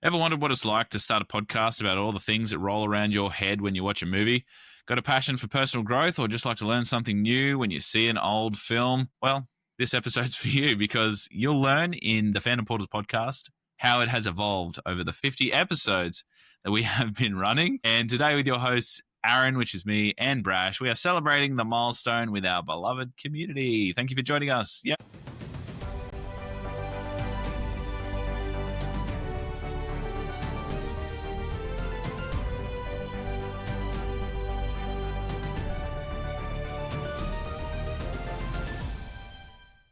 Ever wondered what it's like to start a podcast about all the things that roll around your head when you watch a movie? Got a passion for personal growth or just like to learn something new when you see an old film? Well, this episode's for you because you'll learn in the Fandom Portals podcast how it has evolved over the 50 episodes that we have been running. And today with your hosts, Aaron, which is me, and Brash, we are celebrating the milestone with our beloved community. Thank you for joining us. Yeah.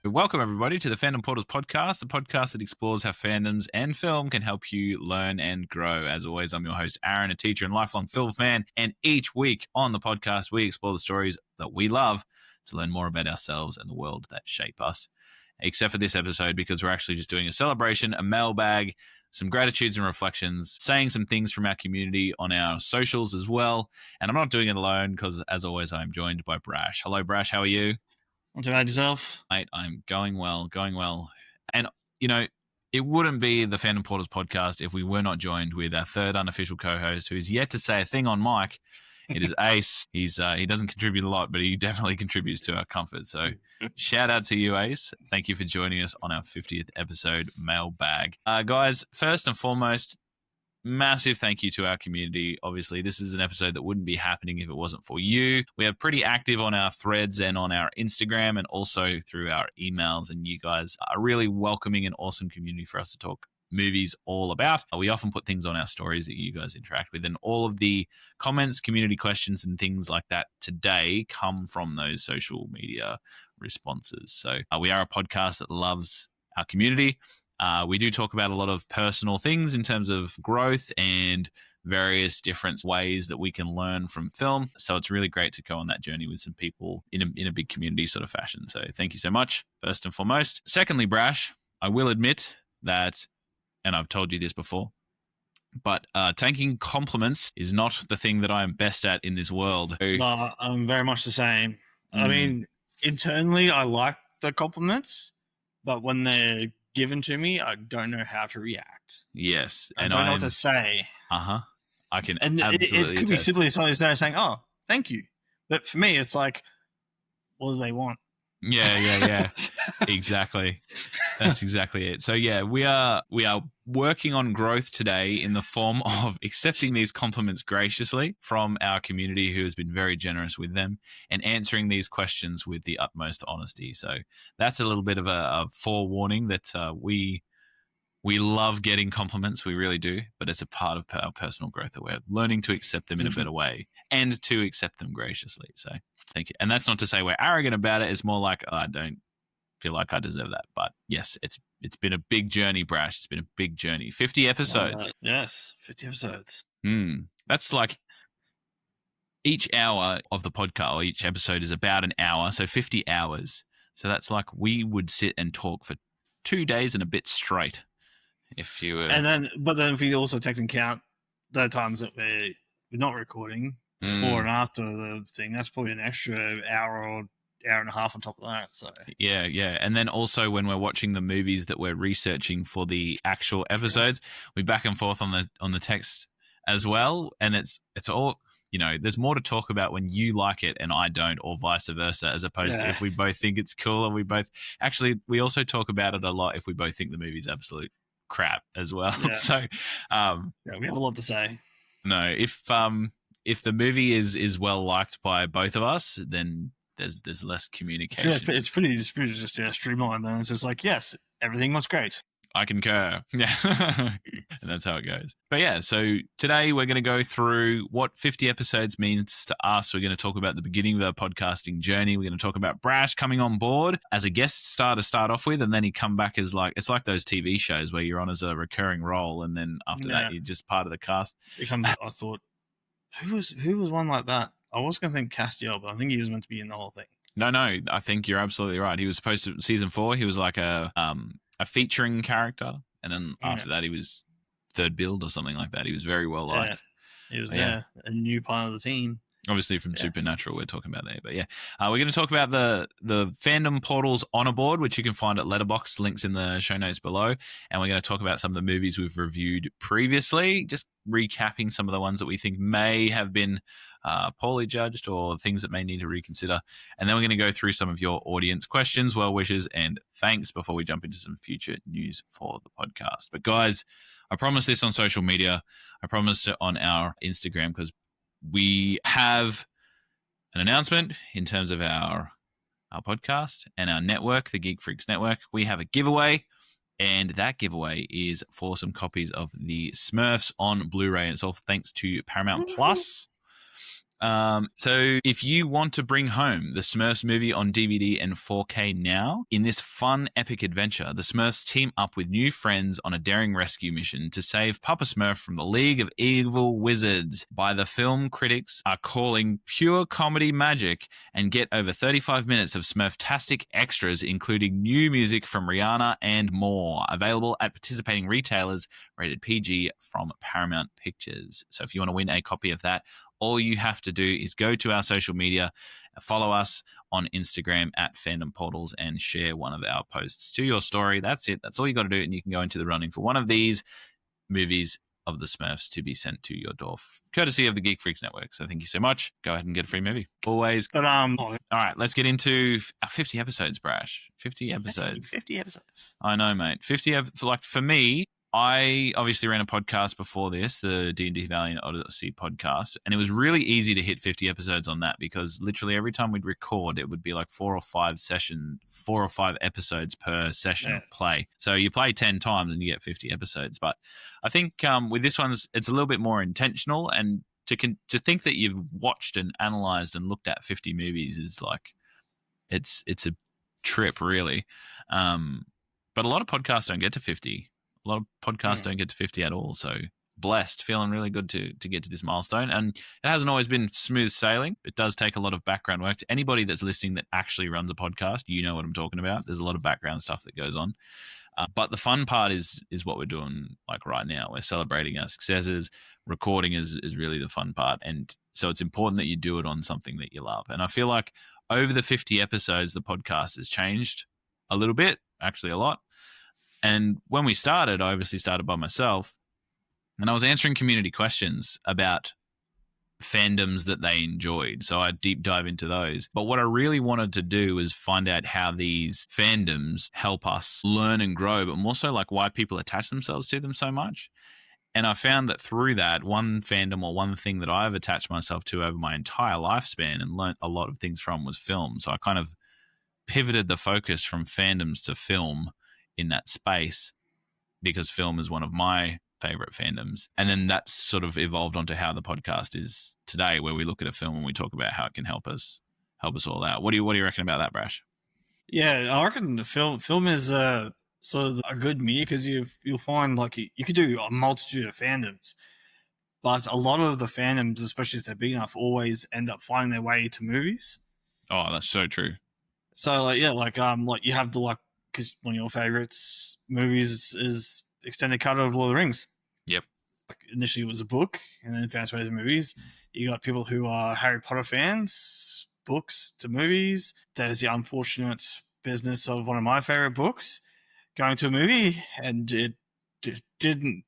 Welcome, everybody, to the Fandom Portals podcast, the podcast that explores how fandoms and film can help you learn and grow. As always, I'm your host, Aaron, a teacher and lifelong film fan, and each week on the podcast, we explore the stories that we love to learn more about ourselves and the world that shape us. Except for this episode, because we're actually just doing a celebration, a mailbag, some gratitudes and reflections, saying some things from our community on our socials as well. And I'm not doing it alone because, as always, I'm joined by Brash. Hello, Brash. How are you? What about yourself? Mate, I'm going well. And, you know, it wouldn't be the Fandom Portals podcast if we were not joined with our third unofficial co-host who is yet to say a thing on mic. It is Ace. He doesn't contribute a lot, but he definitely contributes to our comfort. So shout out to you, Ace. Thank you for joining us on our 50th episode mailbag. Guys, first and foremost, massive thank you to our community. Obviously, this is an episode that wouldn't be happening if it wasn't for you. We are pretty active on our threads and on our Instagram and also through our emails. And you guys are really welcoming and awesome community for us to talk movies all about. We often put things on our stories that you guys interact with. And all of the comments, community questions, and things like that today come from those social media responses. So we are a podcast that loves our community. We do talk about a lot of personal things in terms of growth and various different ways that we can learn from film. So it's really great to go on that journey with some people in a big community sort of fashion. So thank you so much, first and foremost. Secondly, Brash, I will admit that, and I've told you this before, but taking compliments is not the thing that I am best at in this world. No, I'm very much the same. I mean, internally, I like the compliments, but when they're given to me, I don't know how to react. Yes. I don't know what to say. I can and absolutely it could be simply somebody saying, "Oh, thank you," but for me, it's like, what do they want? Yeah. Exactly. That's exactly it. So yeah, we are working on growth today in the form of accepting these compliments graciously from our community who has been very generous with them and answering these questions with the utmost honesty. So that's a little bit of a forewarning that we love getting compliments, we really do, but it's a part of our personal growth that we're learning to accept them in a better way and to accept them graciously. So thank you. And that's not to say we're arrogant about it. It's more like I don't feel like I deserve that. But yes, it's been a big journey, Brash. It's been a big journey. 50 episodes. Yes, 50 episodes. That's like each hour of the podcast, or each episode is about an hour, so 50 hours. So that's like we would sit and talk for 2 days and a bit straight. If you were... But then if you also take into account the times that we're not recording before and after the thing, that's probably an extra hour or hour and a half on top of that. So yeah. And then also when we're watching the movies that we're researching for the actual episodes, we back and forth on the text as well. And it's all, you know, there's more to talk about when you like it and I don't, or vice versa, as opposed to if we both think it's cool and we also talk about it a lot if we both think the movie's absolute crap as well. Yeah. So we have a lot to say. No, if the movie is well liked by both of us, then there's less communication. Yeah, it's pretty just streamlined. Then it's just like, yes, everything was great. I concur. Yeah. And that's how it goes. But yeah, so today we're going to go through what 50 episodes means to us. We're going to talk about the beginning of our podcasting journey. We're going to talk about Brash coming on board as a guest star to start off with, and then he come back as it's like those TV shows where you're on as a recurring role, and then after that you're just part of the cast. I thought, who was one like that? I was going to think Castiel, but I think he was meant to be in the whole thing. No, I think you're absolutely right. He was supposed to, season 4, he was like a featuring character, and then after that he was third build or something like that. He was very well liked. He was a new part of the team. Obviously from Supernatural we're talking about there. But yeah, we're going to talk about the Fandom Portals Honor Board, which you can find at Letterboxd, links in the show notes below. And we're going to talk about some of the movies we've reviewed previously, just recapping some of the ones that we think may have been poorly judged or things that may need to reconsider. And then we're going to go through some of your audience questions, well wishes, and thanks before we jump into some future news for the podcast. But guys, I promised this on social media. I promised it on our Instagram because we have an announcement in terms of our podcast and our network, the Geek Freaks Network. We have a giveaway, and that giveaway is for some copies of the Smurfs on Blu-ray, and it's all thanks to Paramount Plus. So if you want to bring home the Smurfs movie on DVD and 4K now, in this fun, epic adventure, the Smurfs team up with new friends on a daring rescue mission to save Papa Smurf from the League of Evil Wizards by the film critics are calling pure comedy magic, and get over 35 minutes of Smurftastic extras, including new music from Rihanna and more, available at participating retailers, rated PG from Paramount Pictures. So if you want to win a copy of that, all you have to do is go to our social media, follow us on Instagram at Fandom Portals, and share one of our posts to your story. That's it. That's all you got to do, and you can go into the running for one of these movies of the Smurfs to be sent to your door, courtesy of the Geek Freaks Network. So thank you so much. Go ahead and get a free movie. Always. But all right, let's get into our 50 episodes, Brash. 50 episodes. 50 episodes. I know, mate. 50 like for me, I obviously ran a podcast before this, the D&D Valiant Odyssey podcast, and it was really easy to hit 50 episodes on that because literally every time we'd record, it would be like 4 or 5 episodes per session of play. So you play 10 times and you get 50 episodes. But I think with this one, it's a little bit more intentional, and to think that you've watched and analyzed and looked at 50 movies is like, it's a trip, really. But a lot of podcasts don't get to 50. A lot of podcasts don't get to 50 at all. So blessed, feeling really good to get to this milestone. And it hasn't always been smooth sailing. It does take a lot of background work. To anybody that's listening that actually runs a podcast, you know what I'm talking about. There's a lot of background stuff that goes on. But the fun part is what we're doing like right now. We're celebrating our successes. Recording is really the fun part. And so it's important that you do it on something that you love. And I feel like over the 50 episodes, the podcast has changed a little bit, actually a lot. And when we started, I obviously started by myself, and I was answering community questions about fandoms that they enjoyed. So I deep dive into those. But what I really wanted to do was find out how these fandoms help us learn and grow, but more so like why people attach themselves to them so much. And I found that through that, one fandom or one thing that I've attached myself to over my entire lifespan and learnt a lot of things from was film. So I kind of pivoted the focus from fandoms to film in that space because film is one of my favorite fandoms. And then that's sort of evolved onto how the podcast is today, where we look at a film and we talk about how it can help us all out. What do you reckon about that, Brash? Yeah, I reckon the film is sort of a good media because you'll find like you could do a multitude of fandoms, but a lot of the fandoms, especially if they're big enough, always end up finding their way to movies. Oh, that's so true. So like you have the because one of your favorites movies is extended cut of Lord of the Rings. Yep. Like initially it was a book, and then found its way to movies. You got people who are Harry Potter fans, books to movies. There's the unfortunate business of one of my favorite books going to a movie, and it didn't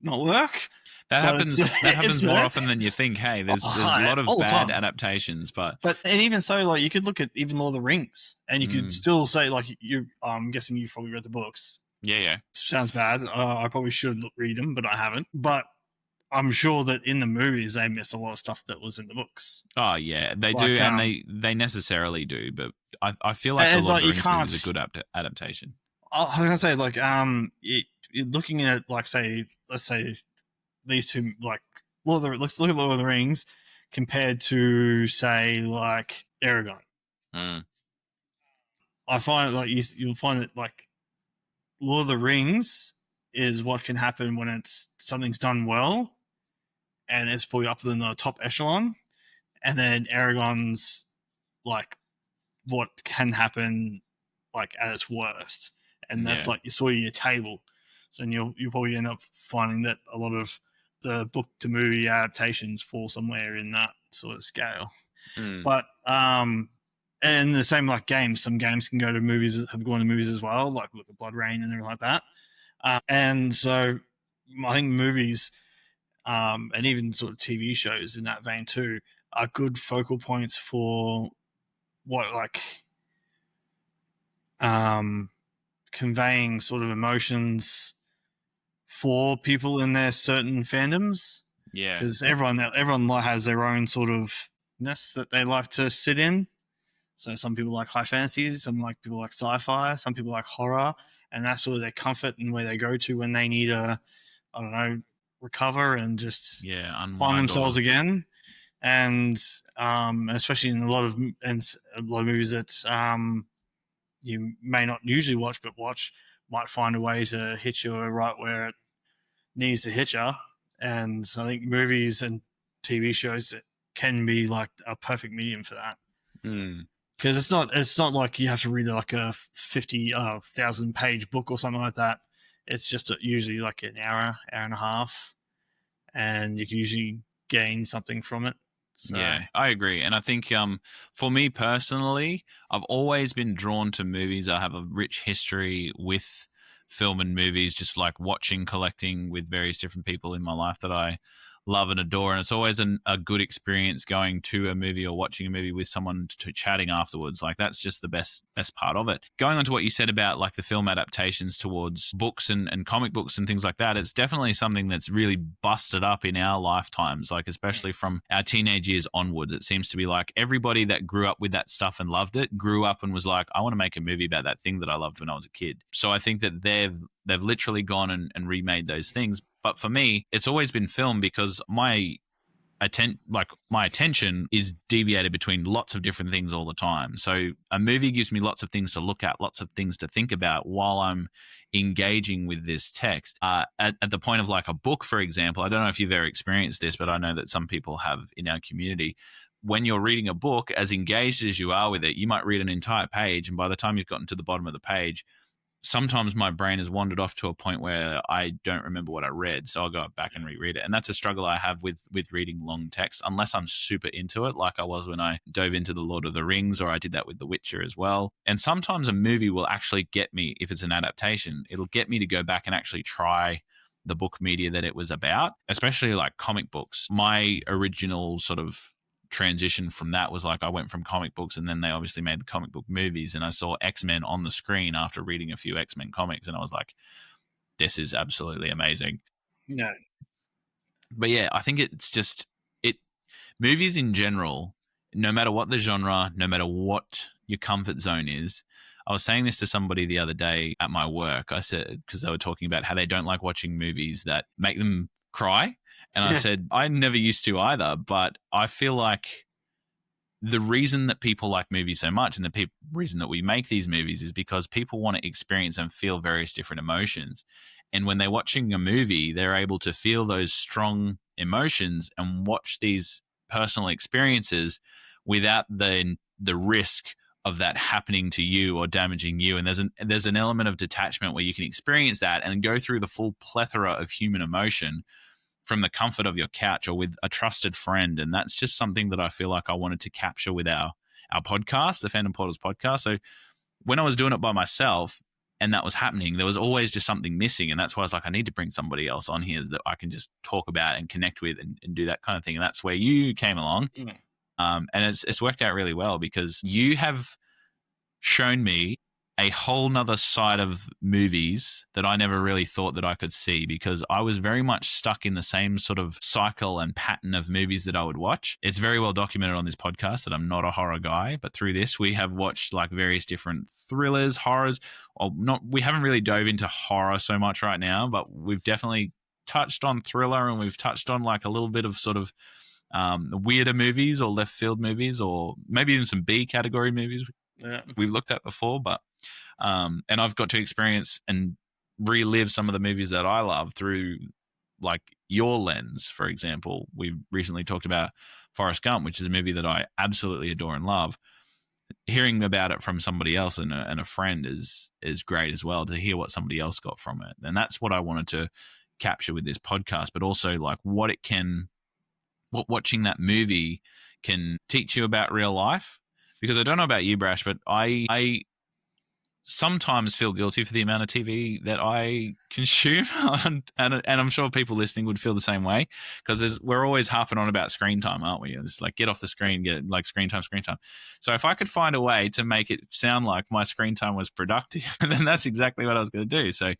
not work. That happens more often than you think. Hey, there's a lot of bad adaptations, but even so, like you could look at even Lord of the Rings, and you could still say like I'm guessing you've probably read the books. Yeah. Sounds bad. I probably should read them, but I haven't. But I'm sure that in the movies they miss a lot of stuff that was in the books. Oh yeah, they do, and they necessarily do. But I feel like the Lord of the Rings movie is a good adaptation. I was gonna say like you're looking at like let's say these two like let's look at Lord of the Rings compared to say like Aragon. I find like you'll find that like Lord of the Rings is what can happen when something's done well, and it's probably up in the top echelon, and then Aragon's like what can happen like at its worst, and that's like you saw your table. So then you'll probably end up finding that a lot of the book to movie adaptations fall somewhere in that sort of scale. Mm. But and the same like games. Some games can go to movies, have gone to movies as well, like look at Blood Rain and everything like that. And so I think movies and even sort of TV shows in that vein too are good focal points for what like conveying sort of emotions for people in their certain fandoms. Yeah. Because everyone has their own sort of ness that they like to sit in. So some people like high fantasy, some like people like sci-fi, some people like horror, and that's sort of their comfort and where they go to when they need recover and just find themselves again. And especially in a lot of movies that you may not usually watch, but might find a way to hit you right where it needs to hit you. And I think movies and TV shows can be like a perfect medium for that. Because it's not like you have to read like a 50,000 page book or something like that. It's just usually like an hour and a half, and you can usually gain something from it. So. Yeah, I agree. And I think for me personally, I've always been drawn to movies. I have a rich history with film and movies, just like watching, collecting with various different people in my life that I love and adore. And it's always a good experience going to a movie or watching a movie with someone to chatting afterwards. Like that's just the best part of it. Going on to what you said about like the film adaptations towards books and comic books and things like that, it's definitely something that's really busted up in our lifetimes, like especially from our teenage years onwards. It seems to be like everybody that grew up with that stuff and loved it grew up and was like, I want to make a movie about that thing that I loved when I was a kid. So I think that they've literally gone and remade those things. But for me, it's always been film because my attention is deviated between lots of different things all the time. So a movie gives me lots of things to look at, lots of things to think about while I'm engaging with this text. At the point of like a book, for example, I don't know if you've ever experienced this, but I know that some people have in our community. When you're reading a book, as engaged as you are with it, you might read an entire page, and by the time you've gotten to the bottom of the page, sometimes my brain has wandered off to a point where I don't remember what I read. So I'll go back and reread it. And that's a struggle I have with reading long text, unless I'm super into it, like I was when I dove into The Lord of the Rings, or I did that with The Witcher as well. And sometimes a movie will actually get me, if it's an adaptation, it'll get me to go back and actually try the book media that it was about, especially like comic books. My original sort of transition from that was like I went from comic books, and then they obviously made the comic book movies, and I saw X-Men on the screen after reading a few X-Men comics, and I was like, this is absolutely amazing. Yeah. But yeah, I think it's just movies in general, no matter what the genre, no matter what your comfort zone is. I was saying this to somebody the other day at my work. I said, because they were talking about how they don't like watching movies that make them cry. And I said, I never used to either, but I feel like the reason that people like movies so much and the reason that we make these movies is because people want to experience and feel various different emotions. And when they're watching a movie, they're able to feel those strong emotions and watch these personal experiences without the risk of that happening to you or damaging you. And there's an element of detachment where you can experience that and go through the full plethora of human emotion from the comfort of your couch or with a trusted friend. And that's just something that I feel like I wanted to capture with our podcast, the Fandom Portals podcast. So when I was doing it by myself and that was happening, there was always just something missing. And that's why I was like, I need to bring somebody else on here that I can just talk about and connect with and do that kind of thing. And that's where you came along. And it's worked out really well because you have shown me a whole nother side of movies that I never really thought that I could see, because I was very much stuck in the same sort of cycle and pattern of movies that I would watch. It's very well documented on this podcast that I'm not a horror guy, but through this we have watched like various different thrillers, horrors, or not. We haven't really dove into horror so much right now, but we've definitely touched on thriller, and we've touched on like a little bit of sort of weirder movies or left field movies, or maybe even some B category movies we've looked at before. But and I've got to experience and relive some of the movies that I love through like your lens. For example, we recently talked about Forrest Gump, which is a movie that I absolutely adore and love. Hearing about it from somebody else and a friend is great as well, to hear what somebody else got from it. And that's what I wanted to capture with this podcast, but also like what watching that movie can teach you about real life. Because I don't know about you, Brash, but I sometimes feel guilty for the amount of TV that I consume, and I'm sure people listening would feel the same way, because we're always harping on about screen time, aren't we? It's like, get off the screen, get like screen time. So if I could find a way to make it sound like my screen time was productive, then that's exactly what I was going to do. So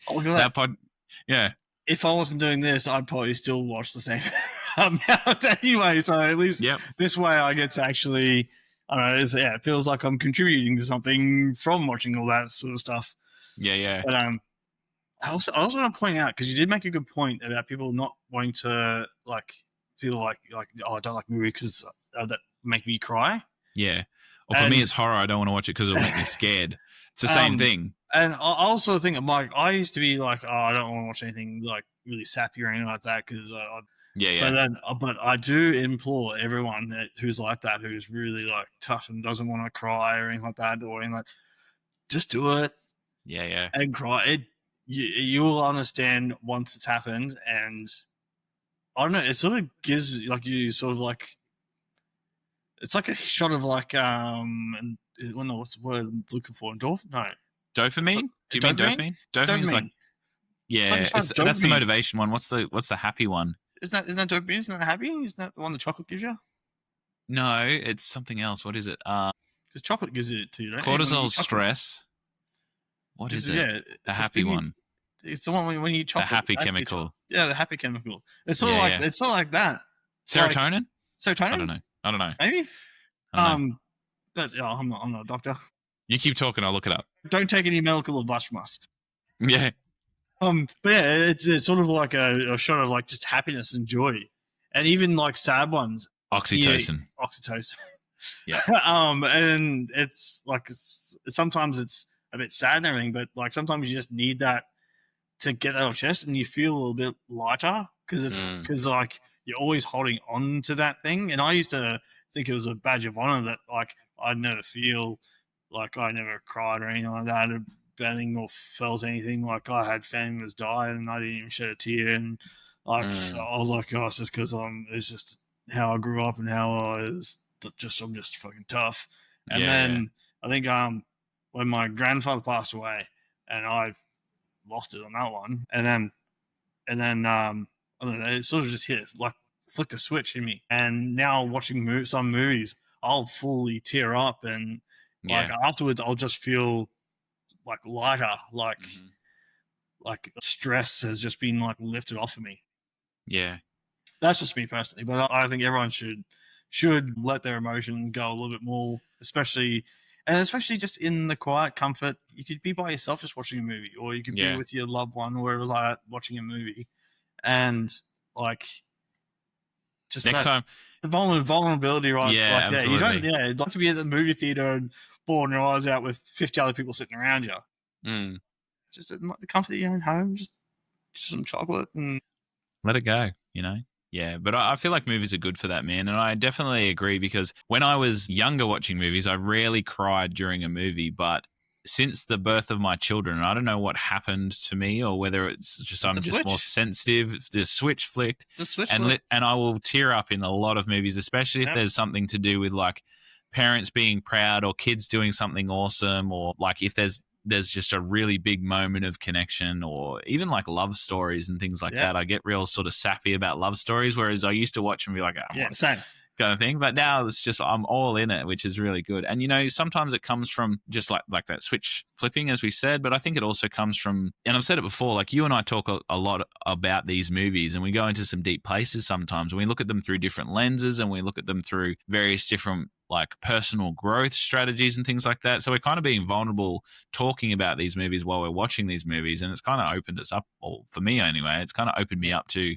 yeah. If I wasn't doing this, I'd probably still watch the same amount anyway. So at least this way I get to actually, I don't know, it feels like I'm contributing to something from watching all that sort of stuff. Yeah. But I also want to point out, because you did make a good point about people not wanting to feel like I don't like movies because that make me cry. Yeah. Or for me, it's horror. I don't want to watch it because it'll make me scared. It's the same thing. And I also think I used to be like, I don't want to watch anything like really sappy or anything like that, because But I do implore everyone who's like that, who's really like tough and doesn't want to cry or anything like that, or anything like, just do it. Yeah. And cry. You'll understand once it's happened, and I don't know. It sort of gives you sort of like, it's like a shot of like I don't know what's the word I'm looking for. Dopamine? Do you mean dopamine? Dopamine's like, yeah, that's the motivation one. What's the happy one? Isn't that dopamine? Isn't that happy? Isn't that the one that chocolate gives you? No, it's something else. What is it? Because chocolate gives it to you, don't cortisol, stress. What is it? Yeah, the happy one. It's the one when you eat chocolate. The happy chemical. Yeah, the happy chemical. It's sort of like it's sort of like that. Serotonin? Serotonin? I don't know. Maybe. But I'm not a doctor. You keep talking. I'll look it up. Don't take any medical advice from us. Yeah. But yeah, it's sort of like a shot of like just happiness and joy, and even like sad ones. Oxytocin. Yeah. And it's like sometimes it's a bit sad and everything, but like sometimes you just need that to get that off chest, and you feel a little bit lighter because like you're always holding on to that thing. And I used to think it was a badge of honor that like I'd never feel like I never cried or anything like that, or anything, or felt anything. Like I had family members die and I didn't even shed a tear, and like I was like, oh, it's just because it's just how I grew up and how I'm just fucking tough. And then I think when my grandfather passed away, and I lost it on that one, and then I don't know, it sort of just hit, like flicked a switch in me. And now watching some movies, I'll fully tear up, and like afterwards I'll just feel like lighter, like stress has just been like lifted off of me. Yeah, that's just me personally, but I think everyone should let their emotion go a little bit more, especially just in the quiet comfort. You could be by yourself just watching a movie, or you could be with your loved one, or it was like watching a movie, and like just next time the vulnerability, right? Yeah, like, absolutely. You don't. Yeah, you'd like to be at the movie theater and bawling your eyes out with 50 other people sitting around you. Just at the comfort of your own home, just some chocolate and let it go. Yeah, but I feel like movies are good for that, man. And I definitely agree, because when I was younger watching movies, I rarely cried during a movie. But since the birth of my children, I don't know what happened to me, or whether it's just I'm just more sensitive. The switch flicked. And I will tear up in a lot of movies, especially if there's something to do with like parents being proud, or kids doing something awesome, or like if there's just a really big moment of connection, or even like love stories and things like that. I get real sort of sappy about love stories, whereas I used to watch and be like, same kind of thing. But now it's just, I'm all in it, which is really good. And, sometimes it comes from just like that switch flipping, as we said, but I think it also comes from, and I've said it before, like you and I talk a lot about these movies, and we go into some deep places sometimes, and we look at them through different lenses, and we look at them through various different like personal growth strategies and things like that. So we're kind of being vulnerable talking about these movies while we're watching these movies, and it's kind of opened us up, or for me anyway, it's kind of opened me up to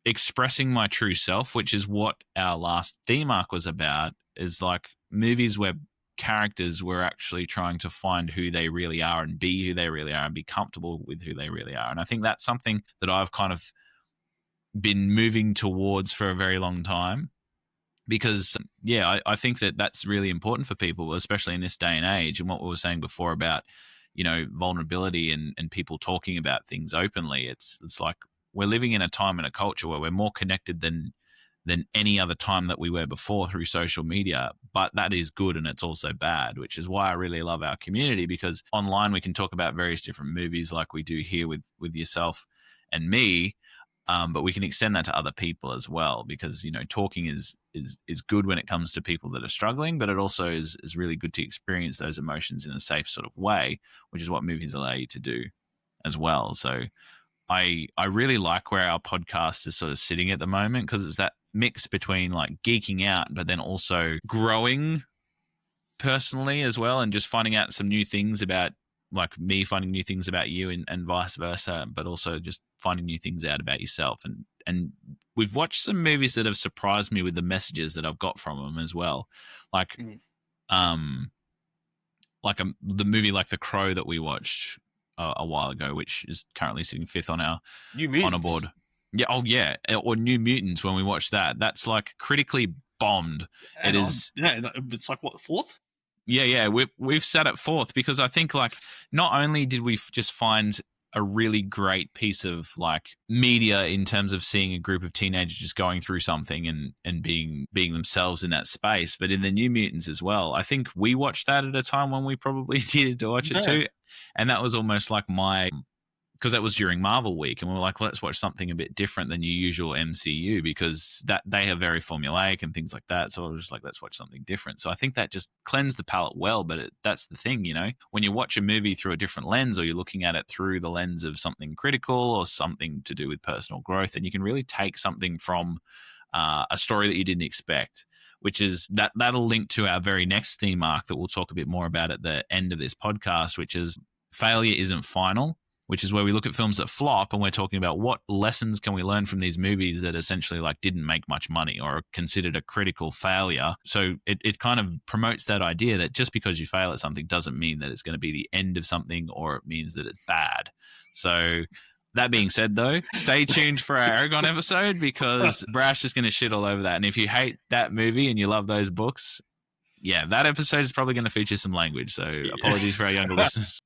expressing my true self, which is what our last theme arc was about, is like movies where characters were actually trying to find who they really are and be who they really are and be comfortable with who they really are. And I think that's something that I've kind of been moving towards for a very long time, because I think that that's really important for people, especially in this day and age. And what we were saying before about vulnerability and people talking about things openly. It's like we're living in a time and a culture where we're more connected than any other time that we were before through social media. But that is good and it's also bad, which is why I really love our community, because online we can talk about various different movies like we do here with yourself and me. But we can extend that to other people as well, because talking is good when it comes to people that are struggling, but it also is really good to experience those emotions in a safe sort of way, which is what movies allow you to do as well. So I really like where our podcast is sort of sitting at the moment, because it's that mix between like geeking out, but then also growing personally as well, and just finding out some new things about, like me finding new things about you and vice versa, but also just finding new things out about yourself. And we've watched some movies that have surprised me with the messages that I've got from them as well. Like, the movie like The Crow that we watched a while ago, which is currently sitting 5th on our honor board. Yeah. Oh yeah. Or New Mutants. When we watched that, that's like critically bombed. It's like what, 4th? Yeah, we've sat at 4th because I think like not only did we just find a really great piece of like media in terms of seeing a group of teenagers just going through something and being themselves in that space, but in the New Mutants as well. I think we watched that at a time when we probably needed to watch it too, and that was almost like because that was during Marvel week, and we were like, let's watch something a bit different than your usual MCU, because that they are very formulaic and things like that. So I was just like, let's watch something different. So I think that just cleansed the palate well. But that's the thing, when you watch a movie through a different lens, or you're looking at it through the lens of something critical or something to do with personal growth, and you can really take something from a story that you didn't expect, which is that'll link to our very next theme arc that we'll talk a bit more about at the end of this podcast, which is failure isn't final, which is where we look at films that flop and we're talking about what lessons can we learn from these movies that essentially like didn't make much money or are considered a critical failure. So it kind of promotes that idea that just because you fail at something doesn't mean that it's going to be the end of something, or it means that it's bad. So that being said, though, stay tuned for our Aragon episode, because Brash is going to shit all over that. And if you hate that movie and you love those books, yeah, that episode is probably going to feature some language. So apologies for our younger listeners.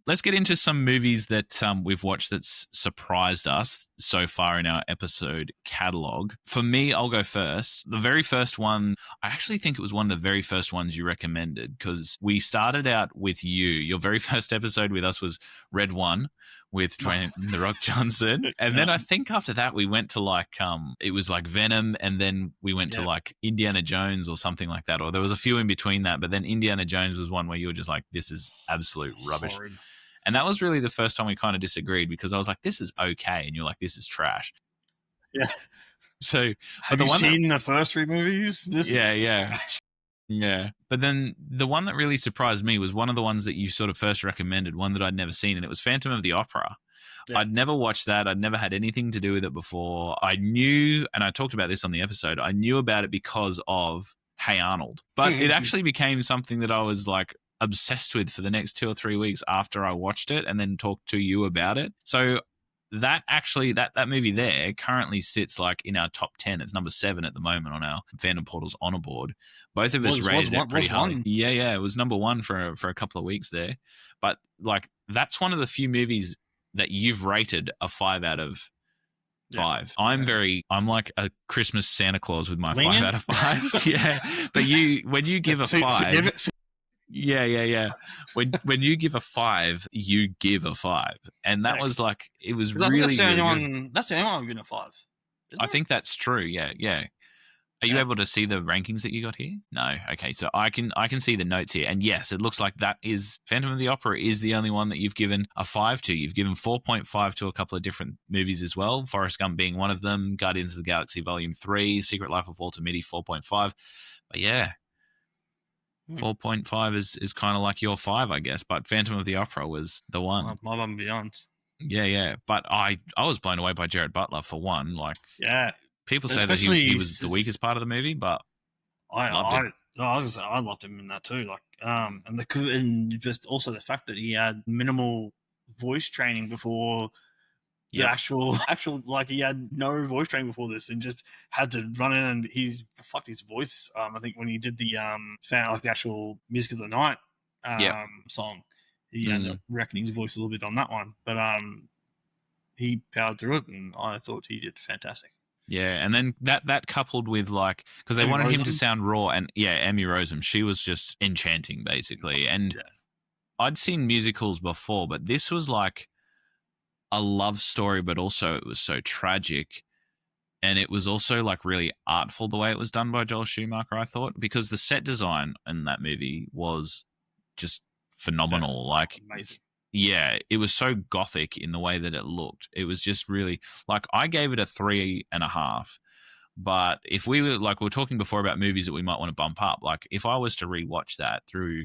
Let's get into some movies that we've watched that's surprised us so far in our episode catalog. For me, I'll go first. The very first one, I actually think it was one of the very first ones you recommended, because we started out with you. Your very first episode with us was Red One with Dwayne The Rock Johnson. And then I think after that we went to like, it was like Venom, and then we went to like Indiana Jones or something like that. Or there was a few in between that, but then Indiana Jones was one where you were just like, this is absolute rubbish. Horrid. And that was really the first time we kind of disagreed, because I was like, this is okay. And you're like, this is trash. Yeah. So have you seen the first 3 movies? Yeah. But then the one that really surprised me was one of the ones that you sort of first recommended, one that I'd never seen, and it was Phantom of the Opera. Yeah. I'd never watched that. I'd never had anything to do with it before. I knew, and I talked about this on the episode, I knew about it because of Hey Arnold. But it actually became something that I was like obsessed with for the next 2 or 3 weeks after I watched it, and then talked to you about it. So that actually, that movie there currently sits like in our top 10. It's number 7 at the moment on our Fandom Portals honor board. Both of us rated it pretty highly. Yeah. It was number 1 for a couple of weeks there. But like, that's one of the few movies that you've rated a 5 out of 5. I'm like a Christmas Santa Claus with my 5 out of 5. Yeah. But when you give a 5, yeah. When you give a 5, you give a 5, and that was like, it was really. That's the only one I've given a 5. I think that's true. Yeah. Are you able to see the rankings that you got here? No. Okay, so I can see the notes here, and yes, it looks like that is Phantom of the Opera is the only one that you've given a 5 to. You've given 4.5 to a couple of different movies as well. Forrest Gump being one of them. Guardians of the Galaxy Volume 3, Secret Life of Walter Mitty 4.5. But yeah. 4.5 is kind of like your 5, I guess, but Phantom of the Opera was the one. My mum beyond. Yeah. But I was blown away by Jared Butler for one. Like, people say that he was the weakest part of the movie, but I loved him. I was gonna say, I loved him in that too. Like, and just also the fact that he had minimal voice training before. The actual, like, he had no voice training before this, and just had to run in, and he's fucked his voice. I think when he did the the actual Music of the Night song. He ended up wrecking his voice a little bit on that one, but he powered through it, and I thought he did fantastic. Yeah, and then that coupled with like, because they wanted him to sound raw, and Amy Rosem, she was just enchanting basically. And I'd seen musicals before, but this was like a love story, but also it was so tragic, and it was also like really artful the way it was done by Joel Schumacher, I thought, because the set design in that movie was just phenomenal. Like amazing. Yeah, it was so gothic in the way that it looked. It was just really like, I gave it a 3.5. But if we were like, we were talking before about movies that we might want to bump up, like if I was to rewatch that through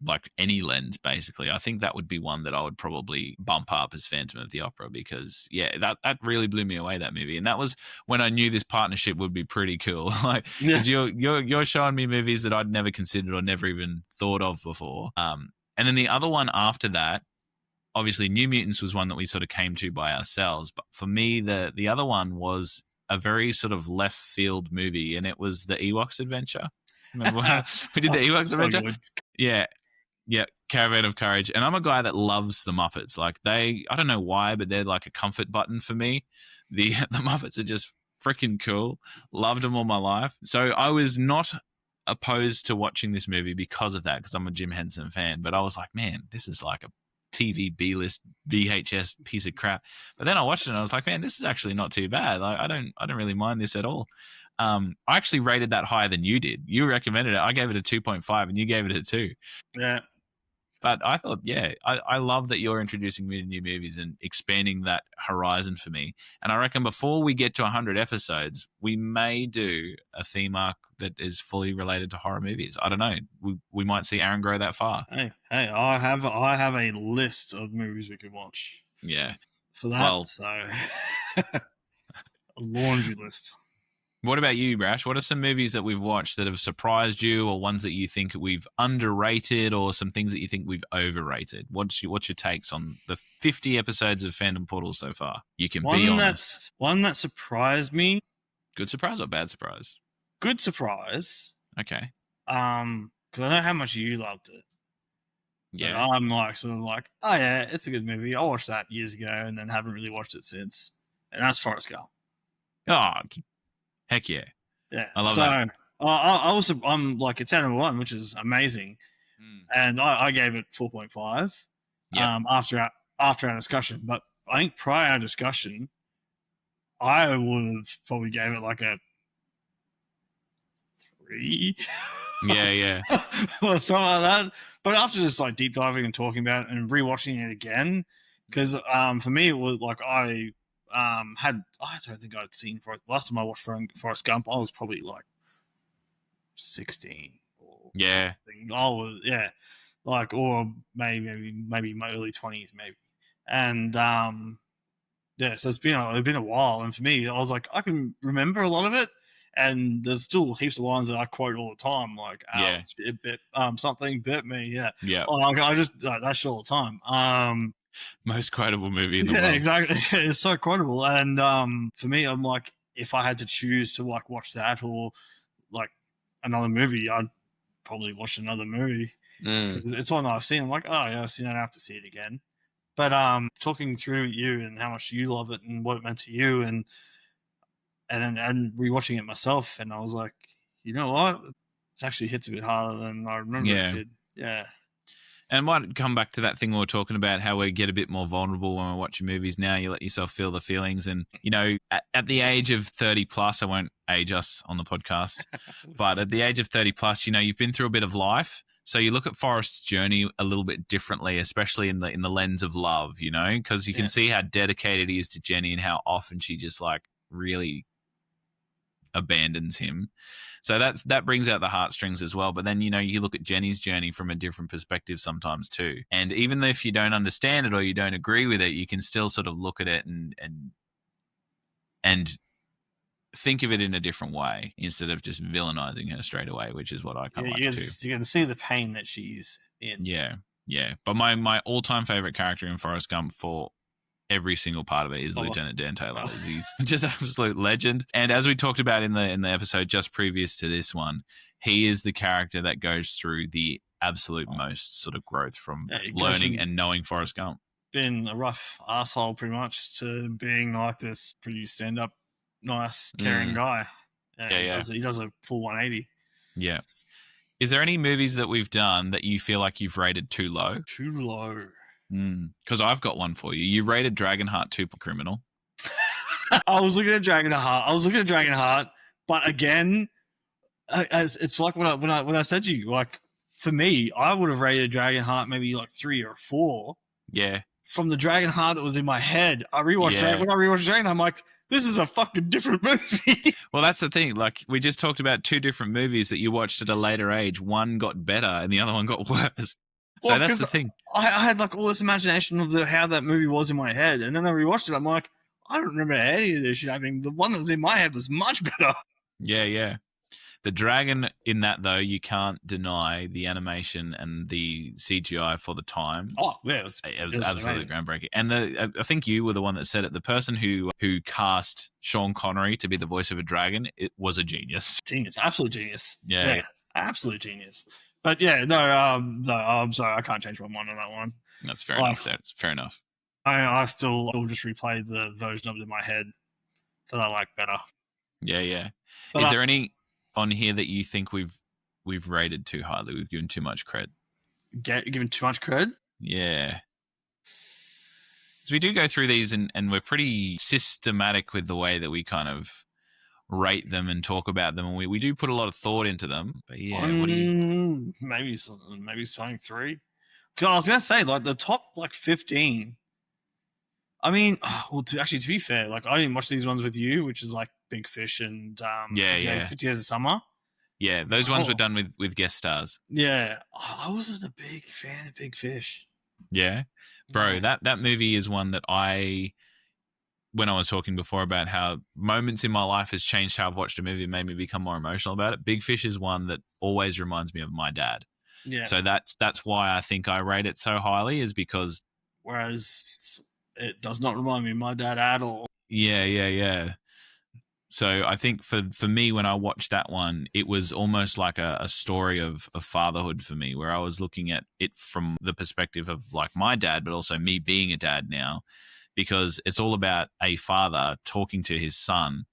like any lens, basically, I think that would be one that I would probably bump up as Phantom of the Opera, because that really blew me away, that movie. And that was when I knew this partnership would be pretty cool. Like, because you're showing me movies that I'd never considered or never even thought of before. And then the other one after that, obviously New Mutants was one that we sort of came to by ourselves. But for me, the other one was a very sort of left field movie, and it was the Ewoks Adventure. Remember we did the Ewoks Adventure? Good. Yeah, Caravan of Courage. And I'm a guy that loves the Muppets. Like I don't know why, but they're like a comfort button for me. The Muppets are just freaking cool. Loved them all my life. So I was not opposed to watching this movie because of that, because I'm a Jim Henson fan. But I was like, man, this is like a TV B-list VHS piece of crap. But then I watched it and I was like, man, this is actually not too bad. Like I don't really mind this at all. I actually rated that higher than you did. You recommended it. I gave it a 2.5 and you gave it a 2. Yeah. But I thought, I love that you're introducing me to new movies and expanding that horizon for me. And I reckon before we get to 100 episodes, we may do a theme arc that is fully related to horror movies. I don't know. We might see Aaron grow that far. Hey, I have a list of movies we could watch. Yeah. For that, so a laundry list. What about you, Brash? What are some movies that we've watched that have surprised you, or ones that you think we've underrated, or some things that you think we've overrated? What's your takes on the 50 episodes of Fandom Portals so far? You can be honest. One that surprised me. Good surprise or bad surprise? Good surprise. Okay. Because I know how much you loved it. Yeah. But I'm like sort of like, oh yeah, it's a good movie. I watched that years ago and then haven't really watched it since. And that's Forrest Gump. Oh, heck yeah. Yeah. I love that. I'm like, it's at number 1, which is amazing. And I gave it 4.5 after our discussion. But I think prior to our discussion, I would have probably gave it like a 3. Yeah. Or something like that. But after just like deep diving and talking about it and rewatching it again, because for me it was like I don't think I'd seen last time I watched Forrest Gump, I was probably like 16 or something. I was like, or maybe my early 20s maybe. And so it's been a while, and for me I was like, I can remember a lot of it, and there's still heaps of lines that I quote all the time, like something bit me, I just that shit all the time. Most quotable movie in the world. Exactly. It's so quotable. And for me, I'm like, if I had to choose to like watch that or like another movie, I'd probably watch another movie. It's one that I've seen. I'm like, oh yeah, I've seen it. I don't have to see it again. But talking through you and how much you love it and what it meant to you, and rewatching it myself, and I was like, you know what? It actually hits a bit harder than I remember it did. Yeah. And it might come back to that thing we were talking about, how we get a bit more vulnerable when we're watching movies now. You let yourself feel the feelings. And, you know, at the age of 30 plus, I won't age us on the podcast, but at the age of 30 plus, you know, you've been through a bit of life. So you look at Forrest's journey a little bit differently, especially in the lens of love, you know, because you can see how dedicated he is to Jenny and how often she just like really abandons him. So that brings out the heartstrings as well. But then, you know, you look at Jenny's journey from a different perspective sometimes too. And even though if you don't understand it or you don't agree with it, you can still sort of look at it and think of it in a different way instead of just villainizing her straight away, which is what I kind of like too. You can see the pain that she's in. Yeah. But my all-time favorite character in Forrest Gump for every single part of it is Lieutenant Dan Taylor. He's just an absolute legend. And as we talked about in the episode just previous to this one, he is the character that goes through the absolute most sort of growth from Yeah, it goes learning from- and knowing Forrest Gump. Been a rough asshole pretty much to being like this pretty stand-up, nice, caring guy. Yeah. He does a full 180. Yeah. Is there any movies that we've done that you feel like you've rated too low? Too low. Because I've got one for you. You rated Dragonheart 2 Criminal. I was looking at Dragonheart, but again, as it's like when I said to you, like for me, I would have rated Dragonheart maybe like 3 or 4. Yeah. From the Dragonheart that was in my head. I rewatched Yeah. when I rewatched Dragonheart, I'm like, this is a fucking different movie. Well, that's the thing. Like, we just talked about 2 different movies that you watched at a later age. One got better and the other one got worse. So Well, that's the thing. I had like all this imagination of how that movie was in my head, and then I rewatched it. I'm like, I don't remember any of this shit happening. The one that was in my head was much better. Yeah. The dragon in that, though, you can't deny the animation and the CGI for the time. Oh, yeah, it was absolutely amazing. groundbreaking. And I think you were the one that said it. The person who cast Sean Connery to be the voice of a dragon, it was a genius. Genius, absolute genius. Yeah, absolute genius. But yeah, no, I'm sorry, I can't change my mind on that one. That's fair enough. That's fair enough. I still just replay the version of it in my head that I like better. Yeah. But Is there any on here that you think we've rated too highly? We've given too much cred. Given too much cred? Yeah. So we do go through these and we're pretty systematic with the way that we kind of rate them and talk about them. And we do put a lot of thought into them. But yeah, what do you... Maybe something 3. Because I was going to say, like, the top, like, 15. I mean, well, to be fair, like, I didn't watch these ones with you, which is, like, Big Fish and 50 Years of Summer. Yeah, those ones were done with guest stars. Yeah. I wasn't a big fan of Big Fish. Yeah. Bro, that movie is one that when I was talking before about how moments in my life has changed how I've watched a movie and made me become more emotional about it, Big Fish is one that always reminds me of my dad. Yeah. So that's why I think I rate it so highly, is because... Whereas it does not remind me of my dad at all. Yeah. So I think for me, when I watched that one, it was almost like a story of fatherhood for me, where I was looking at it from the perspective of like my dad, but also me being a dad now, because it's all about a father talking to his son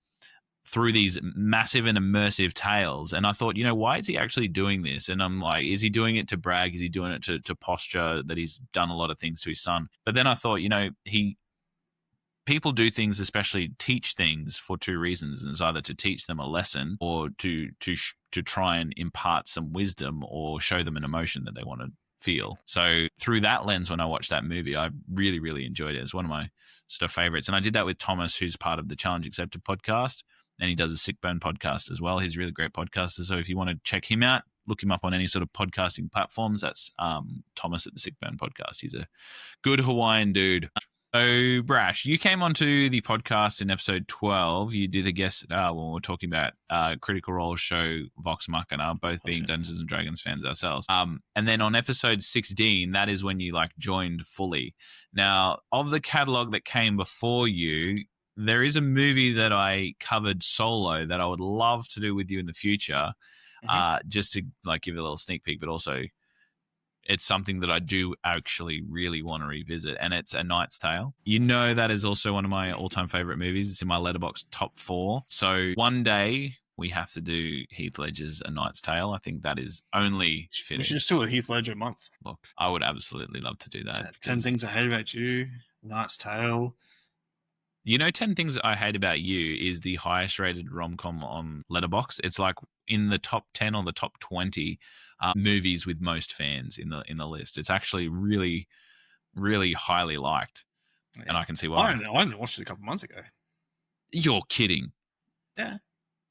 through these massive and immersive tales. And I thought, why is he actually doing this? And I'm like, is he doing it to brag? Is he doing it to posture that he's done a lot of things to his son? But then I thought, people do things, especially teach things, for 2 reasons. And it's either to teach them a lesson or to try and impart some wisdom or show them an emotion that they want to feel. So through that lens, when I watched that movie, I really, really enjoyed it. It's one of my sort of favorites. And I did that with Thomas, who's part of the Challenge Accepted podcast. And he does a Sick Burn podcast as well. He's a really great podcaster. So if you want to check him out, look him up on any sort of podcasting platforms. That's Thomas at the Sick Burn podcast. He's a good Hawaiian dude. So, Brash, you came onto the podcast in episode 12. You did a guest when we were talking about Critical Role show Vox Machina, both being Dungeons & Dragons fans ourselves. And then on episode 16, that is when you joined fully. Now, of the catalogue that came before you, there is a movie that I covered solo that I would love to do with you in the future, just to give it a little sneak peek, but also it's something that I do actually really want to revisit, and it's A Knight's Tale. That is also one of my all-time favorite movies. It's in my Letterboxd top 4. So one day we have to do Heath Ledger's A Knight's Tale. I think that is only fitting. We should just do a Heath Ledger month. Look, I would absolutely love to do that. 10 Things I Hate About You, Knight's Tale. 10 Things I Hate About You is the highest rated rom-com on Letterboxd. It's in the top 10 or the top 20 movies with most fans in the list. It's actually really, really highly liked, and I can see why. I only watched it a couple months ago. You're kidding. Yeah.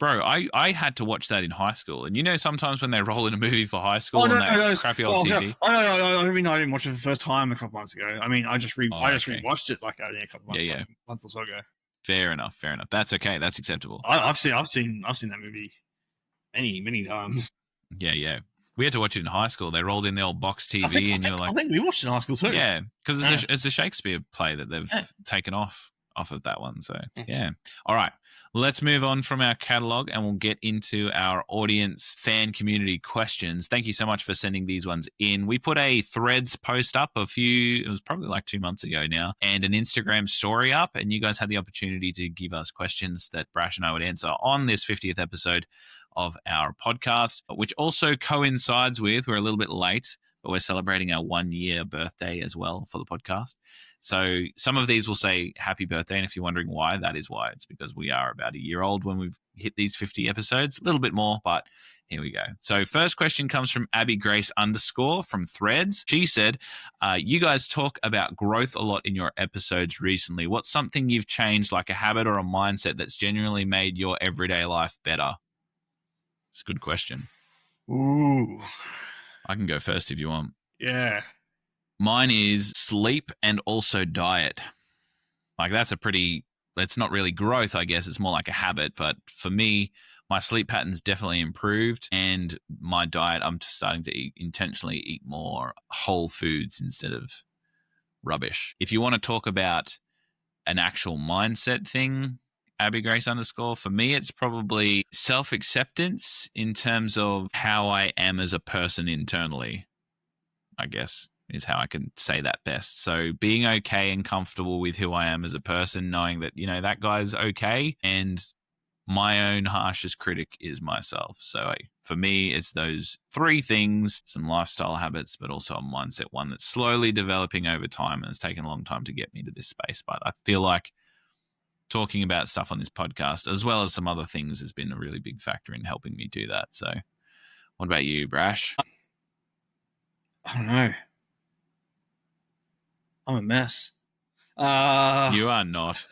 Bro, I had to watch that in high school. And sometimes when they roll in a movie for high school on that crappy old TV. I didn't watch it for the first time a couple months ago. I mean, I just rewatched it a couple months ago. Month or so ago. Fair enough. That's okay. That's acceptable. I've seen that movie many times. Yeah. We had to watch it in high school. They rolled in the old box TV, and you're like, I think we watched it in high school too. Yeah, because it's a Shakespeare play that they've taken off off of that one. So yeah. All right. Let's move on from our catalog and we'll get into our audience fan community questions. Thank you so much for sending these ones in. We put a Threads post up it was probably like 2 months ago now, and an Instagram story up, and you guys had the opportunity to give us questions that Brash and I would answer on this 50th episode of our podcast, which also coincides with, we're a little bit late, but we're celebrating our 1-year birthday as well for the podcast. So some of these will say happy birthday. And if you're wondering why, that is why. It's because we are about a year old when we've hit these 50 episodes. A little bit more, but here we go. So first question comes from Abby Grace _ from Threads. She said, you guys talk about growth a lot in your episodes recently. What's something you've changed, like a habit or a mindset that's genuinely made your everyday life better? It's a good question. Ooh. I can go first if you want. Yeah. Mine is sleep and also diet. Like it's not really growth, I guess. It's more like a habit. But for me, my sleep pattern's definitely improved, and my diet, I'm just starting to intentionally eat more whole foods instead of rubbish. If you want to talk about an actual mindset thing, Abby Grace _ for me, it's probably self-acceptance in terms of how I am as a person internally, I guess, is how I can say that best. So being okay and comfortable with who I am as a person, knowing that, that guy's okay, and my own harshest critic is myself. So for me, it's those 3 things, some lifestyle habits, but also a mindset one that's slowly developing over time, and it's taken a long time to get me to this space. But I feel like talking about stuff on this podcast, as well as some other things, has been a really big factor in helping me do that. So what about you, Brash? I don't know. I'm a mess. You are not.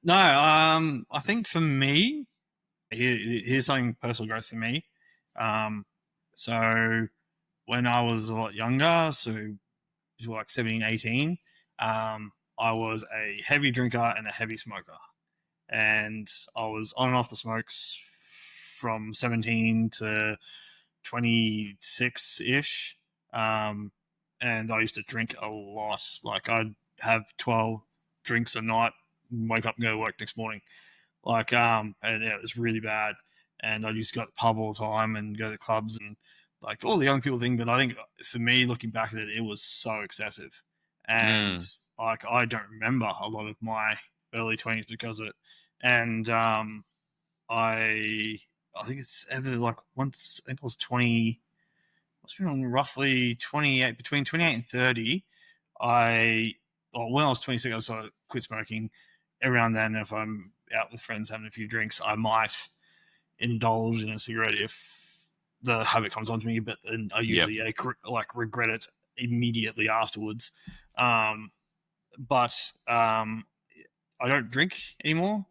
No, I think for me, here's something personal growth for me. So when I was a lot younger, so like 17, 18, I was a heavy drinker and a heavy smoker. And I was on and off the smokes from 17 to 26-ish. And I used to drink a lot. Like I'd have 12 drinks a night, wake up and go to work next morning. Like, and yeah, it was really bad. And I used to go to the pub all the time and go to the clubs and like all the young people thing. But I think for me, looking back at it, it was so excessive. And like, I don't remember a lot of my early 20s because of it. And I think it's ever like once, I think I was 20, must have been roughly 28, between 28 and 30. When I was 26, I sort of quit smoking. Around then, if I'm out with friends having a few drinks, I might indulge in a cigarette if the habit comes on to me, but then I usually regret it immediately afterwards. But I don't drink anymore.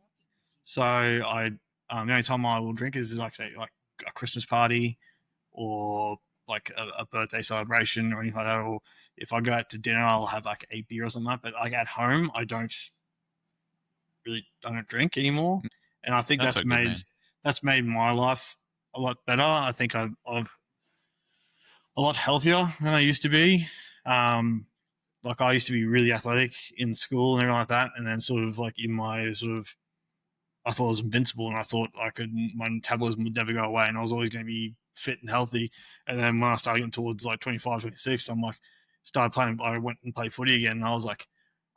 So the only time I will drink is like, say, like a Christmas party or like a birthday celebration or anything like that. Or if I go out to dinner, I'll have like a beer or something like that. But like at home, I don't drink anymore. And I think that's made my life a lot better. I think I'm a lot healthier than I used to be. Like I used to be really athletic in school and everything like that. And then sort of like in my I thought I was invincible and I thought my metabolism would never go away and I was always going to be fit and healthy. And then when I started getting towards like 25, 26, I went and played footy again. And I was like,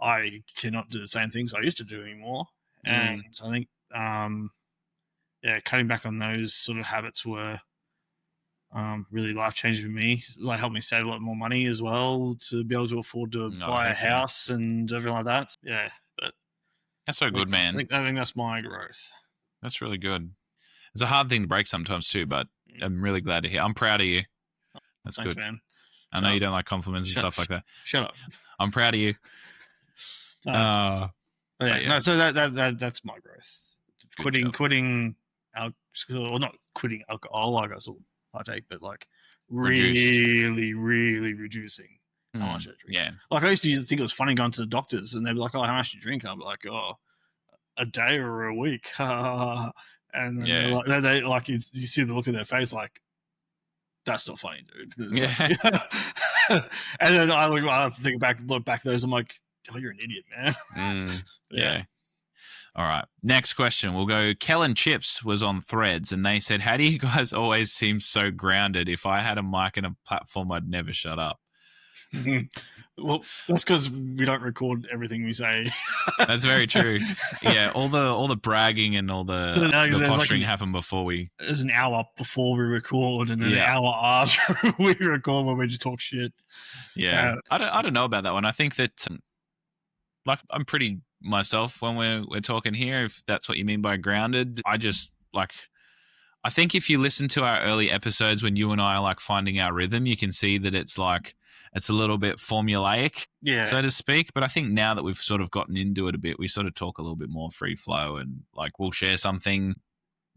I cannot do the same things I used to do anymore. And I think, cutting back on those sort of habits were really life-changing for me. Like helped me save a lot more money as well to be able to afford to buy a house and everything like that. Yeah, but that's so good, man. I think that's my growth. That's really good. It's a hard thing to break sometimes too, but I'm really glad to hear. I'm proud of you. That's Thanks, good, man. I know you don't like compliments and stuff like that. Shut up. I'm proud of you. So that's my growth. Quitting alcohol, or not quitting alcohol, like I still partake, but like really reducing how much I drink. Yeah. Like I used to think it was funny going to the doctors and they'd be like, "Oh, how much do you drink?" And I'd be like, "Oh, a day or a week." And then they like you see the look of their face like, "That's not funny, dude." And then I look back at those, I'm like, oh, you're an idiot, man. Yeah. All right. Next question. We'll go. Kellen Chips was on Threads, and they said, "How do you guys always seem so grounded? If I had a mic and a platform, I'd never shut up." Well, that's because we don't record everything we say. That's very true. Yeah, all the bragging and all the posturing happen before we. There's an hour before we record, and then an hour after we record where we just talk shit. Yeah, I don't know about that one. I think that like I'm pretty myself when we're talking here. If that's what you mean by grounded, I just like. I think if you listen to our early episodes when you and I are like finding our rhythm, you can see that it's like. It's a little bit formulaic, so to speak. But I think now that we've sort of gotten into it a bit, we sort of talk a little bit more free flow, and like we'll share something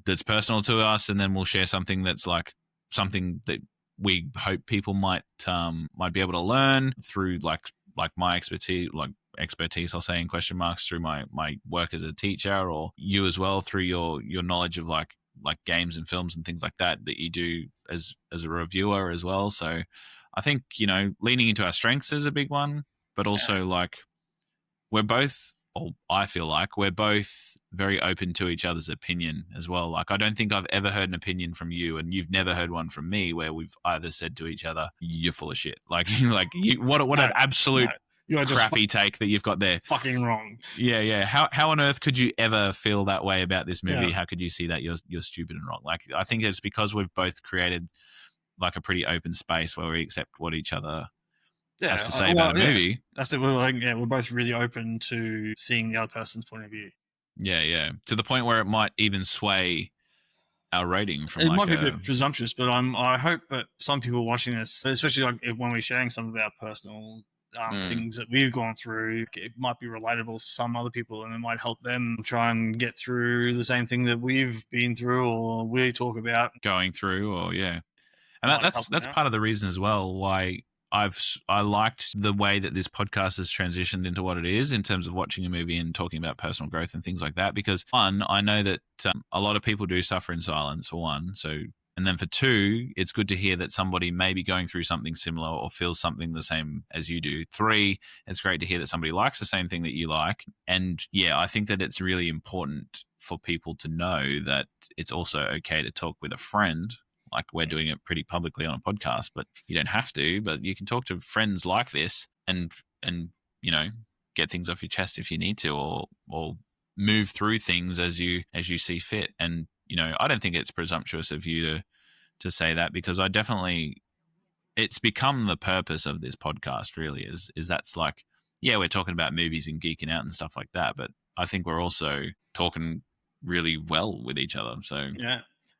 that's personal to us, and then we'll share something that's like something that we hope people might be able to learn through like my expertise, I'll say in question marks, through my work as a teacher, or you as well through your knowledge of like games and films and things like that you do as a reviewer as well. So I think, leaning into our strengths is a big one, but also like we're both, or I feel like we're both very open to each other's opinion as well. Like I don't think I've ever heard an opinion from you, and you've never heard one from me where we've either said to each other, "You're full of shit." Like what an absolute crappy take that you've got there. Fucking wrong. Yeah. How on earth could you ever feel that way about this movie? How could you see that you're stupid and wrong? Like I think it's because we've both created like a pretty open space where we accept what each other has to say about a movie. That's it. We're both really open to seeing the other person's point of view. Yeah. To the point where it might even sway our rating from. It might be a bit presumptuous, but I hope that some people watching this, especially like when we're sharing some of our personal things that we've gone through, it might be relatable to some other people, and it might help them try and get through the same thing that we've been through or we talk about going through, or and that's part of the reason as well why I liked the way that this podcast has transitioned into what it is in terms of watching a movie and talking about personal growth and things like that. Because one, I know that a lot of people do suffer in silence, for one. So, and then for two, it's good to hear that somebody may be going through something similar or feels something the same as you do. Three, it's great to hear that somebody likes the same thing that you like. And I think that it's really important for people to know that it's also okay to talk with a friend. Like we're doing it pretty publicly on a podcast, but you don't have to. But you can talk to friends like this and get things off your chest if you need to, or move through things as you see fit. And I don't think it's presumptuous of you to say that, because I definitely, it's become the purpose of this podcast. Really, is that's like we're talking about movies and geeking out and stuff like that, but I think we're also talking really well with each other. So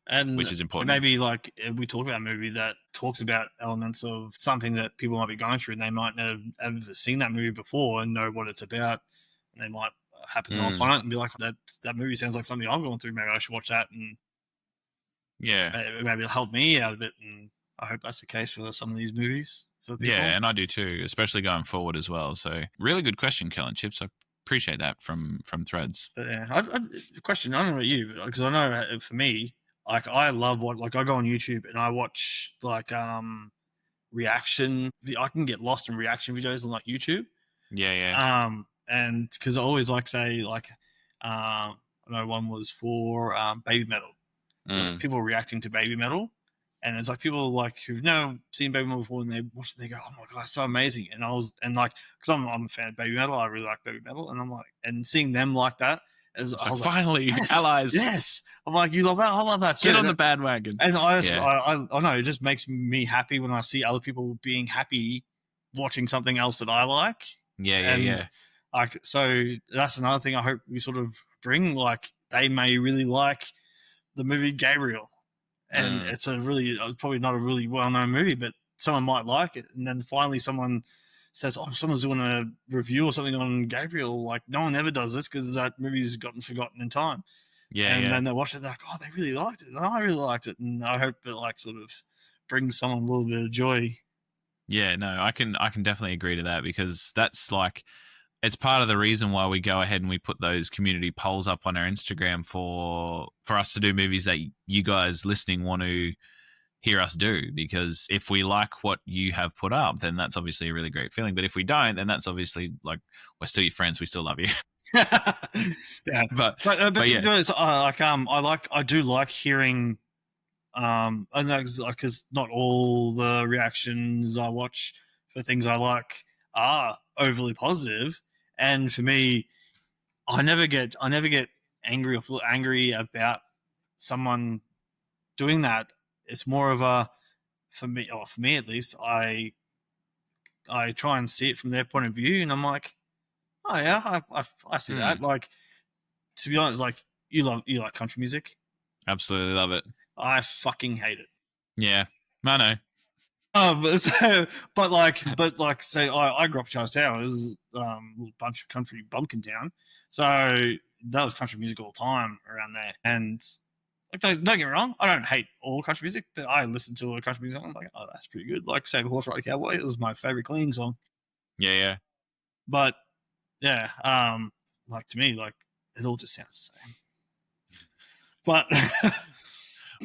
and which is important. Maybe like if we talk about a movie that talks about elements of something that people might be going through, and they might not have ever seen that movie before and know what it's about, and they might happen upon it and be like, that movie sounds like something I've gone through. Maybe I should watch that, and maybe it'll help me out a bit. And I hope that's the case for some of these movies for people. Yeah, and I do too, especially going forward as well. So really good question, Kellen Chips. I appreciate that from Threads. But question, I don't know about you, because I know for me, like I love I go on YouTube and I watch like reaction. I can get lost in reaction videos on like YouTube. And because I always like say like I know one was for Baby Metal. There's people reacting to Baby Metal, and it's like people like who've never seen Baby Metal before, and they watch it and they go, "Oh my god, it's so amazing!" And because I'm a fan of Baby Metal, I really like Baby Metal, and I'm like, and seeing them like that. I was like, finally, allies. Yes. I'm like, you love that? I love that too. Get on the bandwagon. And I know, it just makes me happy when I see other people being happy watching something else that I like. Yeah. Like, so that's another thing I hope we sort of bring. Like, they may really like the movie Gabriel. And it's probably not a really well-known movie, but someone might like it. And then finally someone says, "Oh, someone's doing a review or something on Gabriel." Like, no one ever does this because that movie's gotten forgotten in time. And then they watch it, they're like, "Oh, they really liked it. And I really liked it." And I hope it like sort of brings someone a little bit of joy. Yeah, no, I can definitely agree to that, because that's like, it's part of the reason why we go ahead and we put those community polls up on our Instagram for us to do movies that you guys listening want to hear us do, because if we like what you have put up, then that's obviously a really great feeling. But if we don't, then that's obviously like, we're still your friends. We still love you. Yeah, But but to yeah. be honest, I do like hearing, and that's like, because not all the reactions I watch for things I like are overly positive, and for me, I never get angry or feel angry about someone doing that. It's more of a, for me at least, I try and see it from their point of view, and I'm like, oh yeah, I see that. Like, to be honest, like, you like country music. Absolutely love it. I fucking hate it. Yeah. No. But say I grew up in Charlestown. It was a little bunch of country bumpkin town, so that was country music all the time around there. And like, don't get me wrong, I don't hate all country music. I listen to a country music song, I'm like, oh, that's pretty good. Like, say, Horse Ride Cowboy, it was my favorite clean song. Yeah. But yeah, like, to me, like, it all just sounds the same. But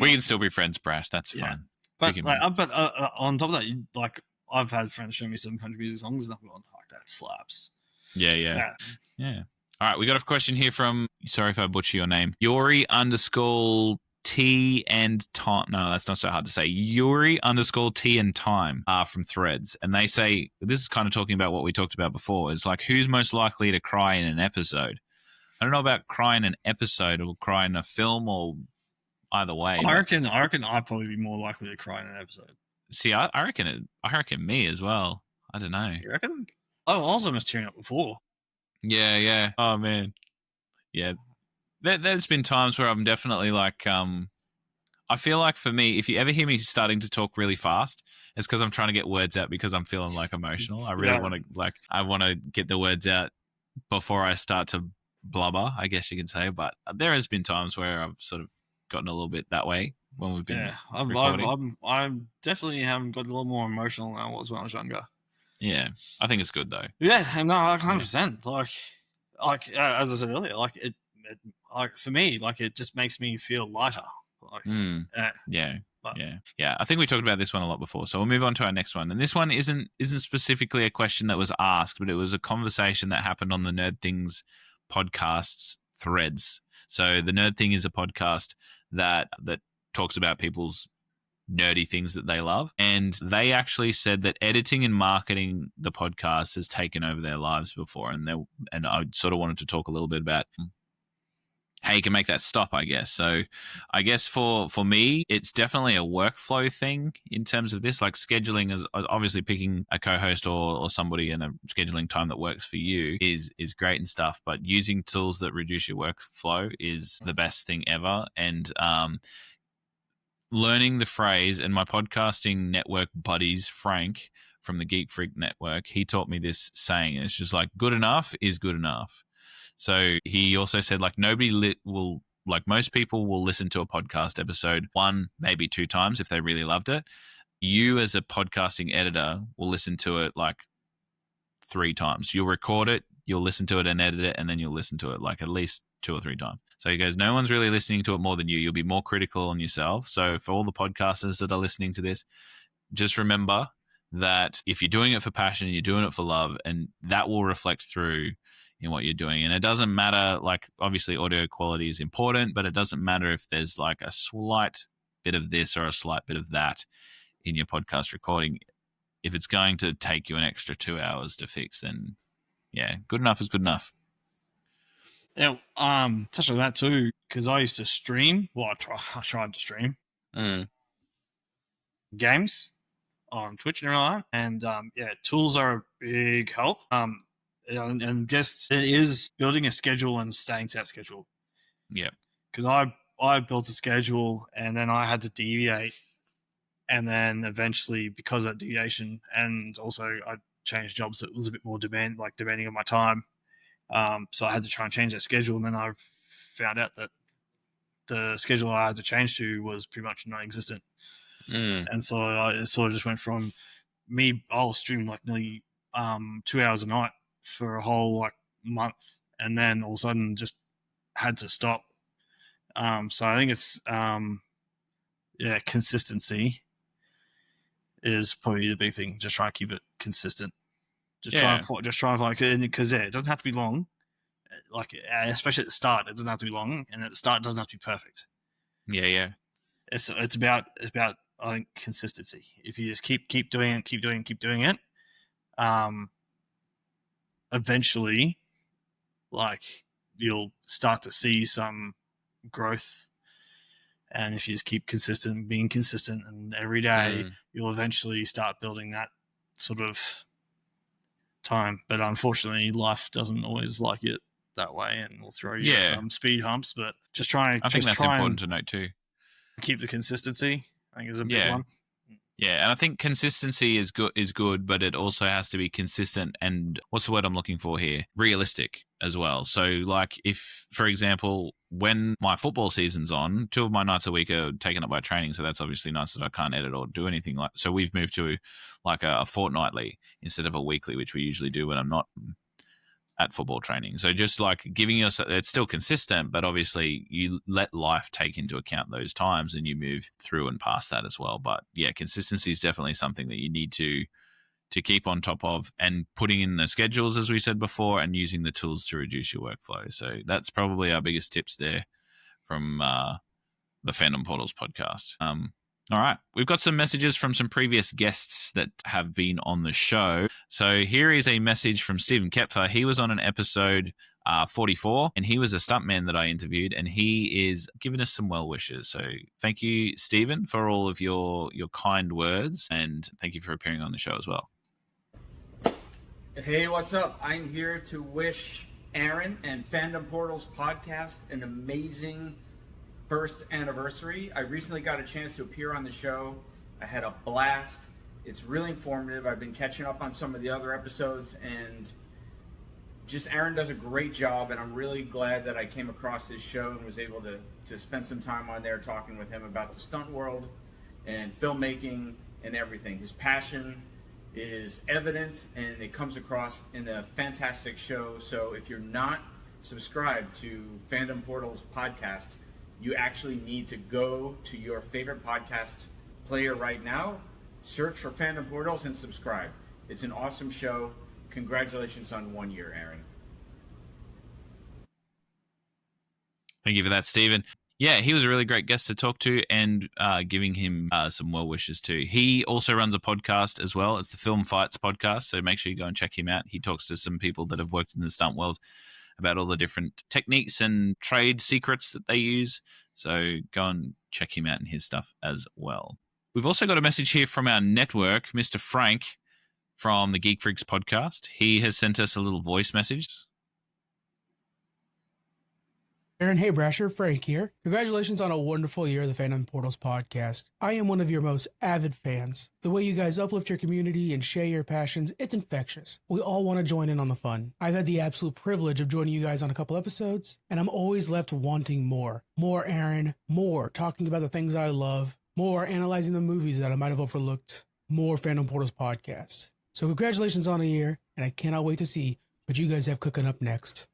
we can still be friends, Brash. That's fine. But on top of that, like, I've had friends show me some country music songs, and I'm going, like, that slaps. Yeah. All right, we got a question here from, sorry if I butcher your name, Yuri_T and time. No, that's not so hard to say. Yuri_T and time are from Threads, and they say, this is kind of talking about what we talked about before. It's like, who's most likely to cry in an episode? I don't know about cry in an episode or cry in a film, or either way. I reckon I'd probably be more likely to cry in an episode. See, I reckon me as well. I don't know. You reckon? I was almost tearing up before. Yeah. Oh man. Yeah. There's been times where I'm definitely like, I feel like for me, if you ever hear me starting to talk really fast, it's because I'm trying to get words out, because I'm feeling like emotional. I really want to, I want to get the words out before I start to blubber, I guess you could say. But there has been times where I've sort of gotten a little bit that way when we've been recording. I definitely have got a little more emotional than I was when I was younger. Yeah, I think it's good though. Yeah, no, 100%. Like as I said earlier, like it like, for me, like, it just makes me feel lighter. Like, yeah. I think we talked about this one a lot before, so we'll move on to our next one. And this one isn't specifically a question that was asked, but it was a conversation that happened on the Nerd Things podcasts threads. So the Nerd Thing is a podcast that talks about people's nerdy things that they love, and they actually said that editing and marketing the podcast has taken over their lives before, and I sort of wanted to talk a little bit about how you can make that stop, I guess. So I guess for me, it's definitely a workflow thing in terms of this. Like, scheduling is obviously picking a co-host or somebody in a scheduling time that works for you is great and stuff, but using tools that reduce your workflow is the best thing ever. And learning the phrase, and my podcasting network buddies, Frank from the Geek Freak Network, he taught me this saying, and it's just like, good enough is good enough. So he also said, like, most people will listen to a podcast episode 1, maybe 2 times if they really loved it. You as a podcasting editor will listen to it like 3 times. You'll record it, you'll listen to it and edit it, and then you'll listen to it like at least 2 or 3 times. So he goes, no one's really listening to it more than you. You'll be more critical on yourself. So for all the podcasters that are listening to this, just remember that if you're doing it for passion, you're doing it for love, and that will reflect through in what you're doing. And it doesn't matter, like, obviously audio quality is important, but it doesn't matter if there's like a slight bit of this or a slight bit of that in your podcast recording. If it's going to take you an extra 2 hours to fix, then yeah, good enough is good enough. Yeah, touch on that too, because I used to stream. Well, I tried to stream games on Twitch and all that, and tools are a big help. And just, it is building a schedule and staying to that schedule. Yeah, because I built a schedule and then I had to deviate, and then eventually, because of that deviation, and also I changed jobs that was a bit more demanding on my time. So I had to try and change that schedule, and then I found out that the schedule I had to change to was pretty much non-existent. And so it sort of just went from me, I'll stream like nearly 2 hours a night for a whole like month, and then all of a sudden just had to stop. So I think it's consistency is probably the big thing. Just try to keep it consistent. Just try and find it, because it doesn't have to be long. Like, especially at the start, it doesn't have to be long, and at the start, it doesn't have to be perfect. Yeah. It's about I think consistency. If you just keep doing it, eventually, like, you'll start to see some growth. And if you just keep being consistent, and every day, you'll eventually start building that sort of time. But unfortunately, life doesn't always like it that way, and will throw you some speed humps. But I think that's important to note too. Keep the consistency, I think, is a big one. Yeah, and I think consistency is good, but it also has to be consistent and, what's the word I'm looking for here? Realistic as well. So, like, if, for example, when my football season's on, 2 of my nights a week are taken up by training, so that's obviously nights that I can't edit or do anything like. So we've moved to like a fortnightly instead of a weekly, which we usually do when I'm not at football training. So just like giving us, it's still consistent, but obviously you let life take into account those times and you move through and past that as well. But yeah, consistency is definitely something that you need to keep on top of, and putting in the schedules, as we said before, and using the tools to reduce your workflow. So that's probably our biggest tips there from the Fandom Portals podcast. All right. We've got some messages from some previous guests that have been on the show. So here is a message from Stephen Kepfer. He was on an episode 44, and he was a stuntman that I interviewed, and he is giving us some well wishes. So thank you, Stephen, for all of your kind words, and thank you for appearing on the show as well. Hey, what's up? I'm here to wish Aaron and Fandom Portals podcast an amazing first anniversary. I recently got a chance to appear on the show. I had a blast. It's really informative. I've been catching up on some of the other episodes, and just Aaron does a great job, and I'm really glad that I came across his show and was able to spend some time on there talking with him about the stunt world and filmmaking and everything. His passion is evident, and it comes across in a fantastic show. So if you're not subscribed to Fandom Portals podcast, you actually need to go to your favorite podcast player right now, search for Fandom Portals, and subscribe. It's an awesome show. Congratulations on 1 year, Aaron. Thank you for that, Stephen. Yeah, he was a really great guest to talk to, and giving him some well wishes too. He also runs a podcast as well. It's the Film Fights podcast, so make sure you go and check him out. He talks to some people that have worked in the stunt world about all the different techniques and trade secrets that they use. So go and check him out and his stuff as well. We've also got a message here from our network, Mr. Frank from the Geek Freaks podcast. He has sent us a little voice message. Aaron, hey Brasher, Frank here. Congratulations on a wonderful year of the Fandom Portals podcast. I am one of your most avid fans. The way you guys uplift your community and share your passions, it's infectious. We all want to join in on the fun. I've had the absolute privilege of joining you guys on a couple episodes, and I'm always left wanting more. More Aaron, more talking about the things I love, more analyzing the movies that I might have overlooked, more Fandom Portals podcast. So congratulations on a year, and I cannot wait to see what you guys have cooking up next.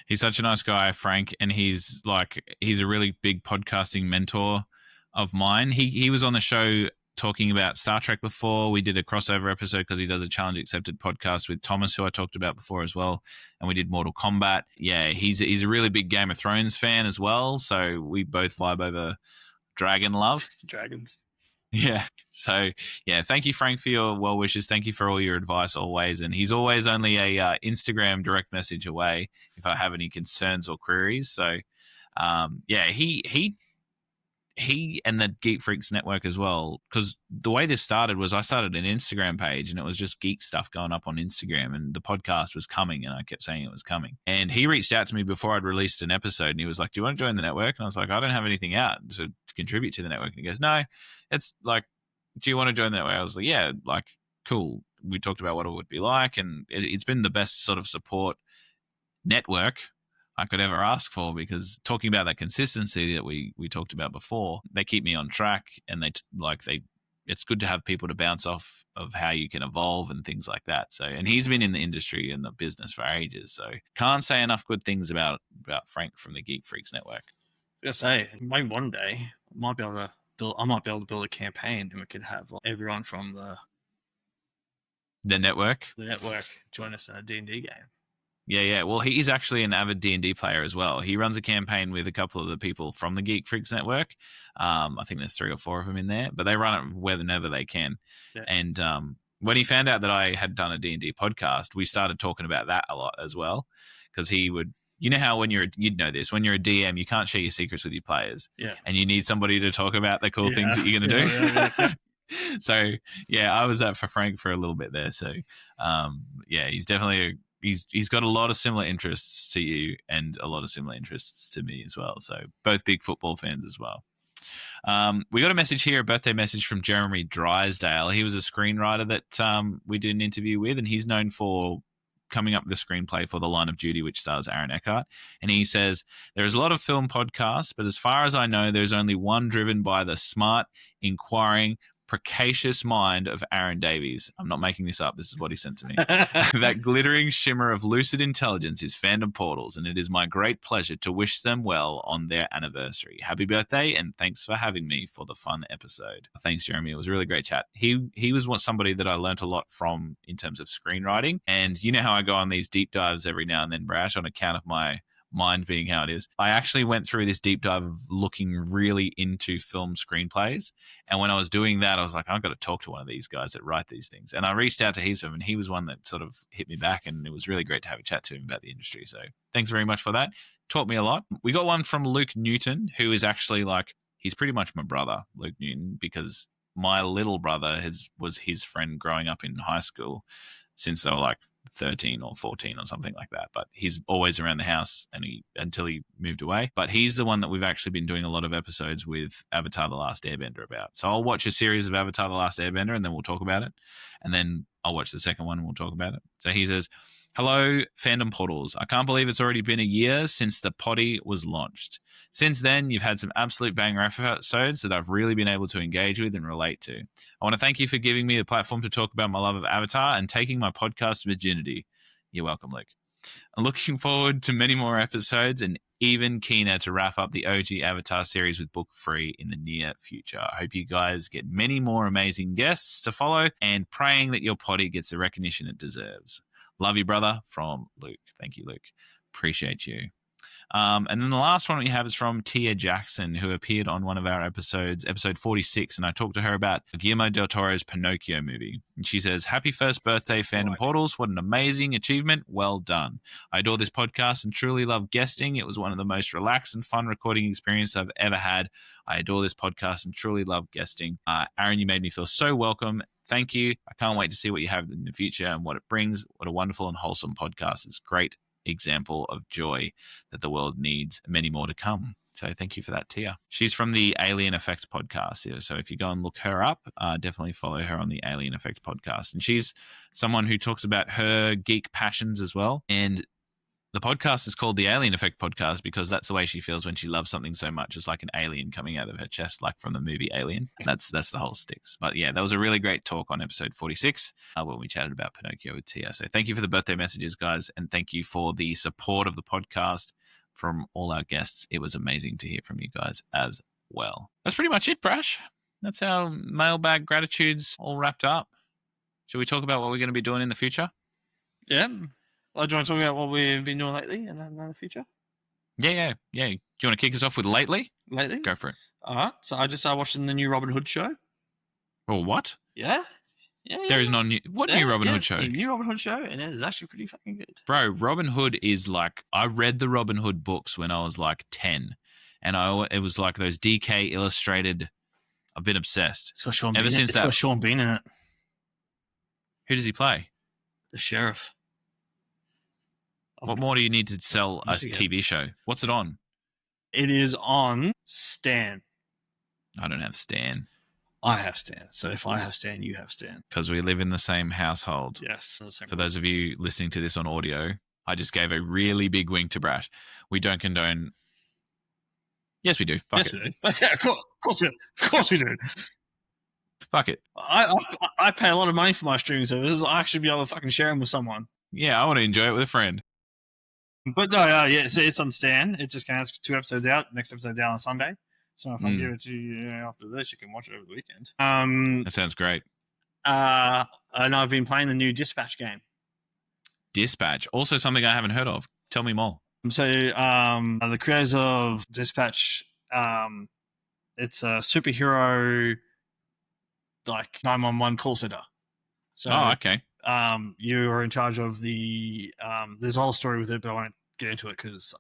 He's such a nice guy, Frank, and he's a really big podcasting mentor of mine. He was on the show talking about Star Trek before. We did a crossover episode because he does a Challenge Accepted podcast with Thomas, who I talked about before as well, and we did Mortal Kombat. Yeah, he's a really big Game of Thrones fan as well, so we both vibe over dragon love. Dragons. Yeah. So, yeah, thank you, Frank, for your well wishes. Thank you for all your advice always. And he's always only a Instagram direct message away if I have any concerns or queries. So, yeah, he and the Geek Freaks Network as well, because the way this started was I started an Instagram page and it was just geek stuff going up on Instagram, and the podcast was coming and I kept saying it was coming. And he reached out to me before I'd released an episode and he was like, do you want to join the network? And I was like, I don't have anything out to contribute to the network. And he goes, no, it's like, do you want to join the network? I was like, yeah, like, cool. We talked about what it would be like, and it's been the best sort of support network I could ever ask for, because talking about that consistency that we talked about before, they keep me on track, and it's good to have people to bounce off of how you can evolve and things like that. So, and he's been in the industry and the business for ages, so can't say enough good things about Frank from the Geek Freaks Network. I was gonna say, maybe one day I might be able to I might be able to build a campaign, and we could have everyone from The network. the network join us in a D&D game. Yeah. Well, he is actually an avid D&D player as well. He runs a campaign with a couple of the people from the Geek Freaks Network. I think there's 3 or 4 of them in there, but they run it whenever they can. Yeah. And when he found out that I had done a D&D podcast, we started talking about that a lot as well, because he would. You know how you'd know this, when you're a DM, you can't share your secrets with your players. Yeah. And you need somebody to talk about the cool things that you're going to do. Yeah. So, yeah, I was that for Frank for a little bit there. So, he's definitely he's got a lot of similar interests to you and a lot of similar interests to me as well. So, both big football fans as well. We got a message here, a birthday message from Jeremy Drysdale. He was a screenwriter that we did an interview with, and he's known for coming up with the screenplay for The Line of Duty, which stars Aaron Eckhart. And he says, there's a lot of film podcasts, but as far as I know, there's only one driven by the smart, inquiring, precocious mind of Aaron Davies. I'm not making this up. This is what he sent to me. That glittering shimmer of lucid intelligence is Fandom Portals, and it is my great pleasure to wish them well on their anniversary. Happy birthday, and thanks for having me for the fun episode. Thanks, Jeremy. It was a really great chat. He was somebody that I learnt a lot from in terms of screenwriting, and you know how I go on these deep dives every now and then, Brash, on account of my mind being how it is. I actually went through this deep dive of looking really into film screenplays, and when I was doing that, I was like, I've got to talk to one of these guys that write these things. And I reached out to heaps of them, and he was one that sort of hit me back, and it was really great to have a chat to him about the industry. So thanks very much for that. Taught me a lot. We got one from Luke Newton, who is actually he's pretty much my brother, Luke Newton, because my little brother was his friend growing up in high school since they were 13 or 14 or something like that. But he's always around the house until he moved away. But he's the one that we've actually been doing a lot of episodes with Avatar The Last Airbender about. So I'll watch a series of Avatar The Last Airbender and then we'll talk about it. And then I'll watch the second one and we'll talk about it. So he says, hello, Fandom Portals. I can't believe it's already been a year since the potty was launched. Since then, you've had some absolute banger episodes that I've really been able to engage with and relate to. I want to thank you for giving me the platform to talk about my love of Avatar and taking my podcast virginity. You're welcome, Luke. I'm looking forward to many more episodes and even keener to wrap up the OG Avatar series with Book Free in the near future. I hope you guys get many more amazing guests to follow and praying that your potty gets the recognition it deserves. Love you, brother, from Luke. Thank you, Luke. Appreciate you. And then the last one we have is from Tia Jackson, who appeared on one of our episodes, episode 46, and I talked to her about Guillermo del Toro's Pinocchio movie. And she says, happy first birthday, Fandom Portals. What an amazing achievement. Well done. I adore this podcast and truly love guesting. It was one of the most relaxed and fun recording experiences I've ever had. I adore this podcast and truly love guesting. Aaron, you made me feel so welcome. Thank you. I can't wait to see what you have in the future and what it brings. What a wonderful and wholesome podcast. It's great example of joy that the world needs, many more to come. So thank you for that, Tia. She's from the Alien Effects podcast. So if you go and look her up, definitely follow her on the Alien Effects podcast. And she's someone who talks about her geek passions as well. And the podcast is called the Alien Effect Podcast because that's the way she feels when she loves something so much. It's like an alien coming out of her chest, like from the movie Alien. That's the whole sticks. But yeah, that was a really great talk on episode 46 when we chatted about Pinocchio with Tia. So thank you for the birthday messages, guys. And thank you for the support of the podcast from all our guests. It was amazing to hear from you guys as well. That's pretty much it, Brash. That's our mailbag gratitudes all wrapped up. Should we talk about what we're going to be doing in the future? Yeah. Well, do you want to talk about what we've been doing lately and then in the future? Yeah. Do you want to kick us off with lately? Lately? Go for it. All right. So I just started watching the new Robin Hood show. Oh, what? Yeah. There is no new... What new Robin Hood show? The new Robin Hood show, and it is actually pretty fucking good. Bro, Robin Hood is I read the Robin Hood books when I was 10. And it was like those DK illustrated... I've been obsessed. It's got Sean Bean in it. It's got Sean Bean in it. Who does he play? The sheriff. What more do you need to sell a TV show? What's it on? It is on Stan. I don't have Stan. I have Stan. So if I have Stan, you have Stan. Because we live in the same household. Yes. For those of you listening to this on audio, I just gave a really big wink to Brash. We don't condone... Yes, we do. Fuck it. We do. Yeah, of course we do. Fuck it. I pay a lot of money for my streaming services. I should be able to fucking share them with someone. Yeah, I want to enjoy it with a friend. But no, it's on Stan. It just came out 2 episodes out. Next episode out on Sunday. So if I give it to you after this, you can watch it over the weekend. That sounds great. And I've been playing the new Dispatch game. Dispatch, also something I haven't heard of. Tell me more. So the creators of Dispatch, it's a superhero like 911 call center. So, okay. You are in charge of the. There's a whole story with it, but I won't get into it because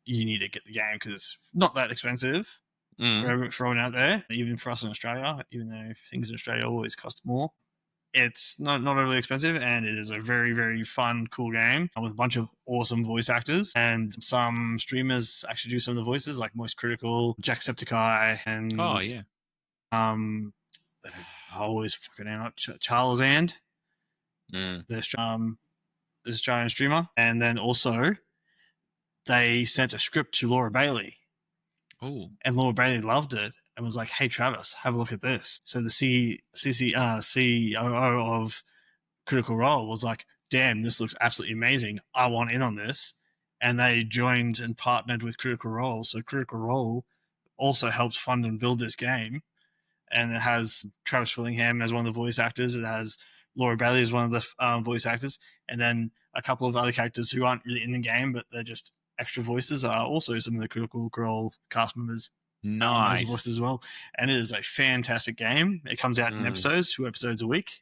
you need to get the game because it's not that expensive for everyone out there, even for us in Australia. Even though things in Australia always cost more, it's not overly expensive, and it is a very, very fun, cool game with a bunch of awesome voice actors. And some streamers actually do some of the voices, like Most Critical, Jacksepticeye, and I always fucking out Charles And. The Australian streamer, and then also they sent a script to Laura Bailey. Oh, and Laura Bailey loved it and was like, "Hey Travis, have a look at this." So the COO of Critical Role was like, "Damn, this looks absolutely amazing. I want in on this." And they joined and partnered with Critical Role. So Critical Role also helped fund and build this game, and it has Travis Willingham as one of the voice actors. It has Laura Bailey as one of the voice actors, and then a couple of other characters who aren't really in the game, but they're just extra voices are also some of the Critical Role cast members. Nice. As voices as well. And it is a fantastic game. It comes out in episodes, 2 episodes a week.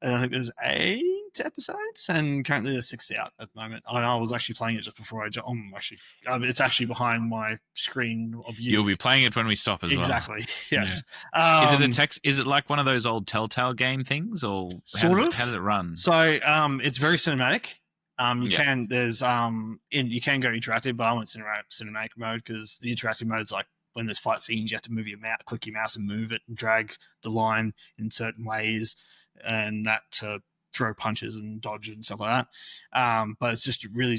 And I think there's 8 episodes, and currently there's 6 out at the moment. I was actually playing it just before I jumped. It's actually behind my screen of you. You'll be playing it when we stop as exactly. Yes. Yeah. Is it a text? Is it like one of those old Telltale game things, or how does it run? So it's very cinematic. You can go interactive, but I went cinematic mode because the interactive mode is like when there's fight scenes, you have to move your mouse, click your mouse and move it and drag the line in certain ways, and that to throw punches and dodge and stuff like that. But it's just really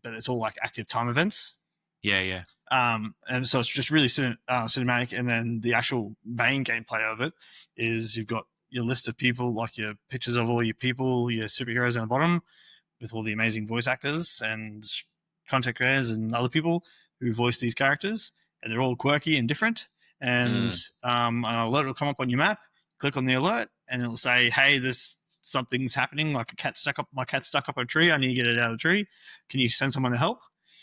but it's all like active time events. Yeah. And so it's just really cinematic. And then the actual main gameplay of it is you've got your list of people, like your pictures of all your people, your superheroes on the bottom, with all the amazing voice actors and content creators and other people who voice these characters, and they're all quirky and different. And an alert will come up on your map. Click on the alert, and it'll say, "Hey, something's happening. Like my cat's stuck up a tree. I need to get it out of the tree. Can you send someone to help?"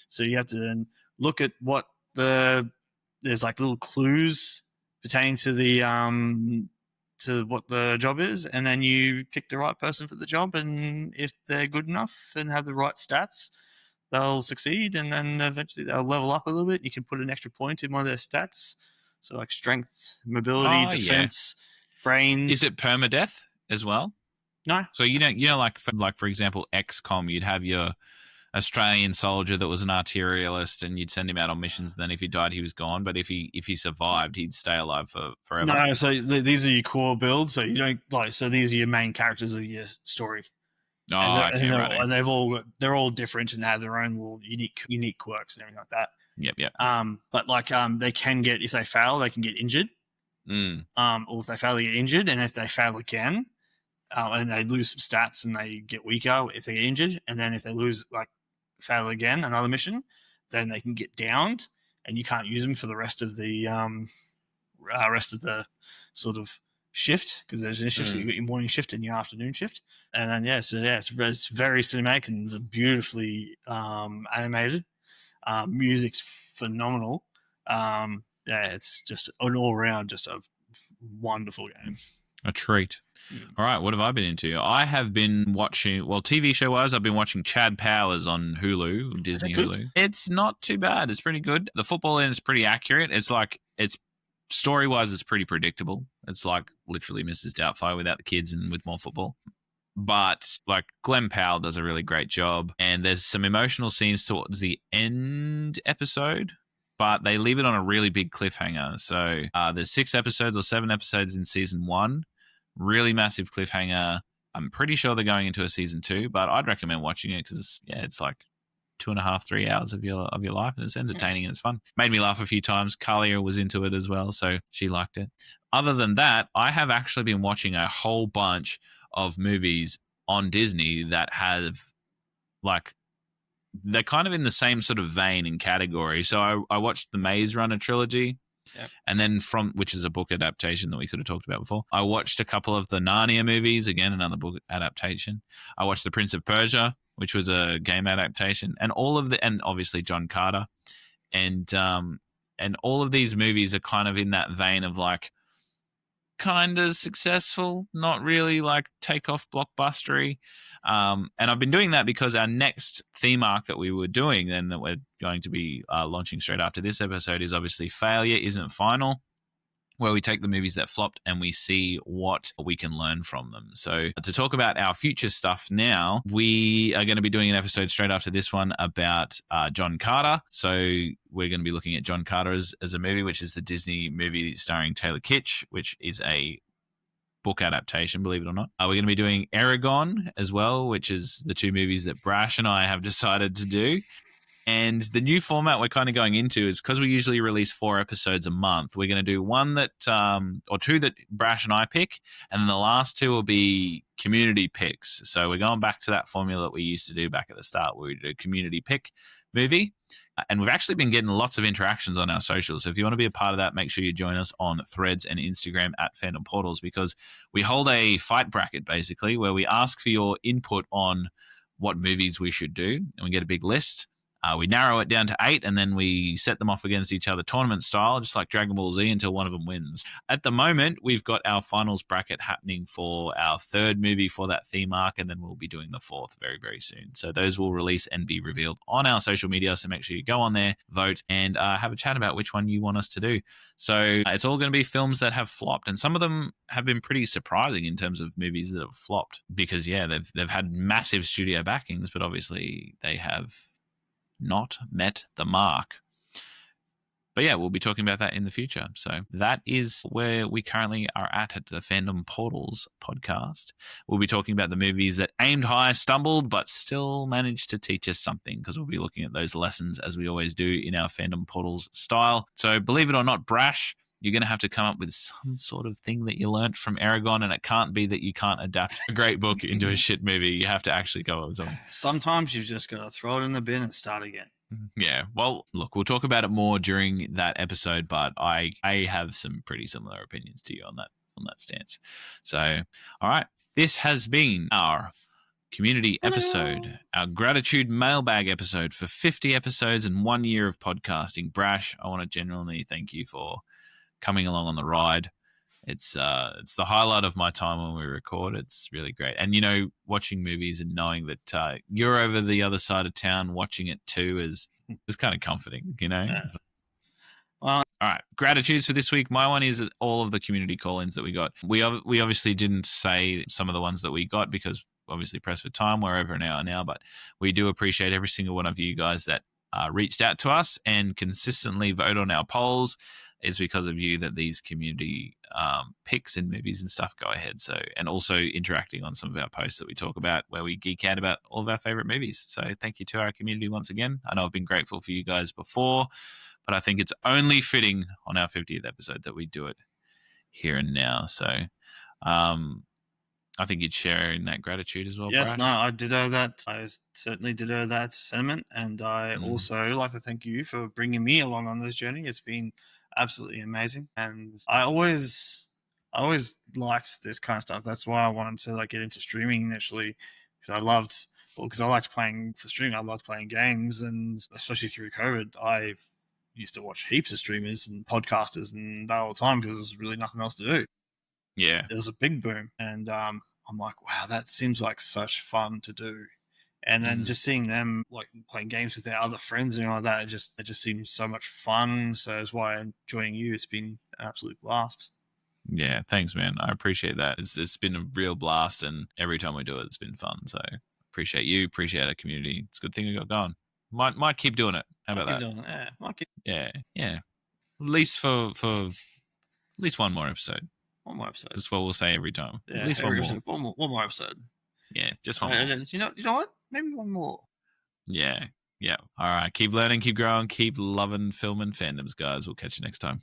So you have to then look at what there's like little clues pertaining to the to what the job is, and then you pick the right person for the job, and if they're good enough and have the right stats, they'll succeed, and then eventually they'll level up a little bit. You can put an extra point in one of their stats, so like strength, mobility, defense, brains. Is it permadeath as well? No. So like for example, XCOM, you'd have your Australian soldier that was an arterialist, and you'd send him out on missions. And then if he died, he was gone. But if he survived, he'd stay alive for forever. No, so these are your core builds. So you don't like. So these are your main characters of your story. And they're all different and have their own little unique quirks and everything like that. Yep. But like they can get, if they fail, they can get injured. Or if they fail, they get injured, and if they fail again, and they lose some stats and they get weaker if they get injured, and then if they fail again another mission, then they can get downed, and you can't use them for the rest of the sort of shift, because there's an shift. So you got your morning shift and your afternoon shift, and then it's very cinematic and beautifully animated. Music's phenomenal. It's just an all around just a wonderful game. A treat. All right, what have I been into? I have been watching, TV show-wise, I've been watching Chad Powers on Hulu, Disney Hulu. It's not too bad. It's pretty good. The football in is pretty accurate. It's story-wise, it's pretty predictable. It's like literally Mrs. Doubtfire without the kids and with more football. But like Glenn Powell does a really great job, and there's some emotional scenes towards the end episode, but they leave it on a really big cliffhanger. So there's 6 episodes or 7 episodes in season 1. Really massive cliffhanger. I'm pretty sure they're going into a season 2, but I'd recommend watching it because it's like 2.5, 3 hours of your life, and it's entertaining and it's fun. Made me laugh a few times. Kalia was into it as well, so she liked it. Other than that, I have actually been watching a whole bunch of movies on Disney that have like they're kind of in the same sort of vein and category. So I watched the Maze Runner trilogy. Yep. And then which is a book adaptation that we could have talked about before. I watched a couple of the Narnia movies, again, another book adaptation. I watched The Prince of Persia, which was a game adaptation, and and obviously John Carter. And all of these movies are kind of in that vein of like kind of successful, not really like take off blockbustery. And I've been doing that because our next theme arc that we were doing then that we're going to be launching straight after this episode is obviously Failure Isn't Final, where we take the movies that flopped and we see what we can learn from them. So to talk about our future stuff now, we are going to be doing an episode straight after this one about John Carter. So we're going to be looking at John Carter as a movie, which is the Disney movie starring Taylor Kitsch, which is a book adaptation, believe it or not. We're going to be doing Eragon as well, which is the two movies that Brash and I have decided to do. And the new format we're kind of going into is because we usually release 4 episodes a month, we're going to do one that, or 2 that Brash and I pick, and then the last 2 will be community picks. So we're going back to that formula that we used to do back at the start where we did a community pick movie. And we've actually been getting lots of interactions on our socials. So if you want to be a part of that, make sure you join us on Threads and Instagram at Fandom Portals, because we hold a fight bracket basically where we ask for your input on what movies we should do, and we get a big list. We narrow it down to 8, and then we set them off against each other tournament style, just like Dragon Ball Z, until one of them wins. At the moment, we've got our finals bracket happening for our 3rd movie for that theme arc, and then we'll be doing the 4th very, very soon. So those will release and be revealed on our social media, so make sure you go on there, vote, and have a chat about which one you want us to do. So it's all going to be films that have flopped, and some of them have been pretty surprising in terms of movies that have flopped, because, yeah, they've had massive studio backings, but obviously they have not met the mark. But yeah, we'll be talking about that in the future. So that is where we currently are at the Fandom Portals podcast. We'll be talking about the movies that aimed high, stumbled, but still managed to teach us something, because we'll be looking at those lessons as we always do in our Fandom Portals style. So believe it or not, Brash, you're going to have to come up with some sort of thing that you learnt from Eragon, and it can't be that you can't adapt a great book into a shit movie. You have to actually go with something. Sometimes you've just got to throw it in the bin and start again. Yeah, well, look, we'll talk about it more during that episode, but I have some pretty similar opinions to you on that stance. So, all right, this has been our community episode, our gratitude mailbag episode for 50 episodes and 1 year of podcasting. Brash, I want to genuinely thank you for coming along on the ride. It's the highlight of my time when we record. It's really great. And, you know, watching movies and knowing that you're over the other side of town watching it too is kind of comforting, you know? Yeah. Well, all right, gratitudes for this week. My one is all of the community call-ins that we got. We obviously didn't say some of the ones that we got because obviously pressed for time. We're over an hour now, but we do appreciate every single one of you guys that reached out to us and consistently vote on our polls. It's because of you that these community picks and movies and stuff go ahead. So, and also interacting on some of our posts that we talk about where we geek out about all of our favorite movies. So thank you to our community once again. I know I've been grateful for you guys before, but I think it's only fitting on our 50th episode that we do it here and now. So I think you'd share in that gratitude as well. Yes, Brash. no, I ditto that. I certainly ditto that sentiment. And I also like to thank you for bringing me along on this journey. It's been absolutely amazing. And I always liked this kind of stuff. That's why I wanted to get into streaming initially, because I liked playing for streaming. I loved playing games, and especially through COVID, I used to watch heaps of streamers and podcasters and all the time because there's really nothing else to do. Yeah. It was a big boom. And I'm like, wow, that seems like such fun to do. And then just seeing them playing games with their other friends and all like that, it just seems so much fun. So that's why joining you, it's been an absolute blast. Yeah, thanks, man. I appreciate that. It's been a real blast, and every time we do it, it's been fun. So appreciate you, appreciate our community. It's a good thing we got going. Might keep doing it. How about that? Yeah. At least for at least one more episode. One more episode. That's what we'll say every time. Yeah, at least one more. One more episode. Yeah, just one more. You know what? Maybe one more. Yeah. All right. Keep learning, keep growing, keep loving film and fandoms, guys. We'll catch you next time.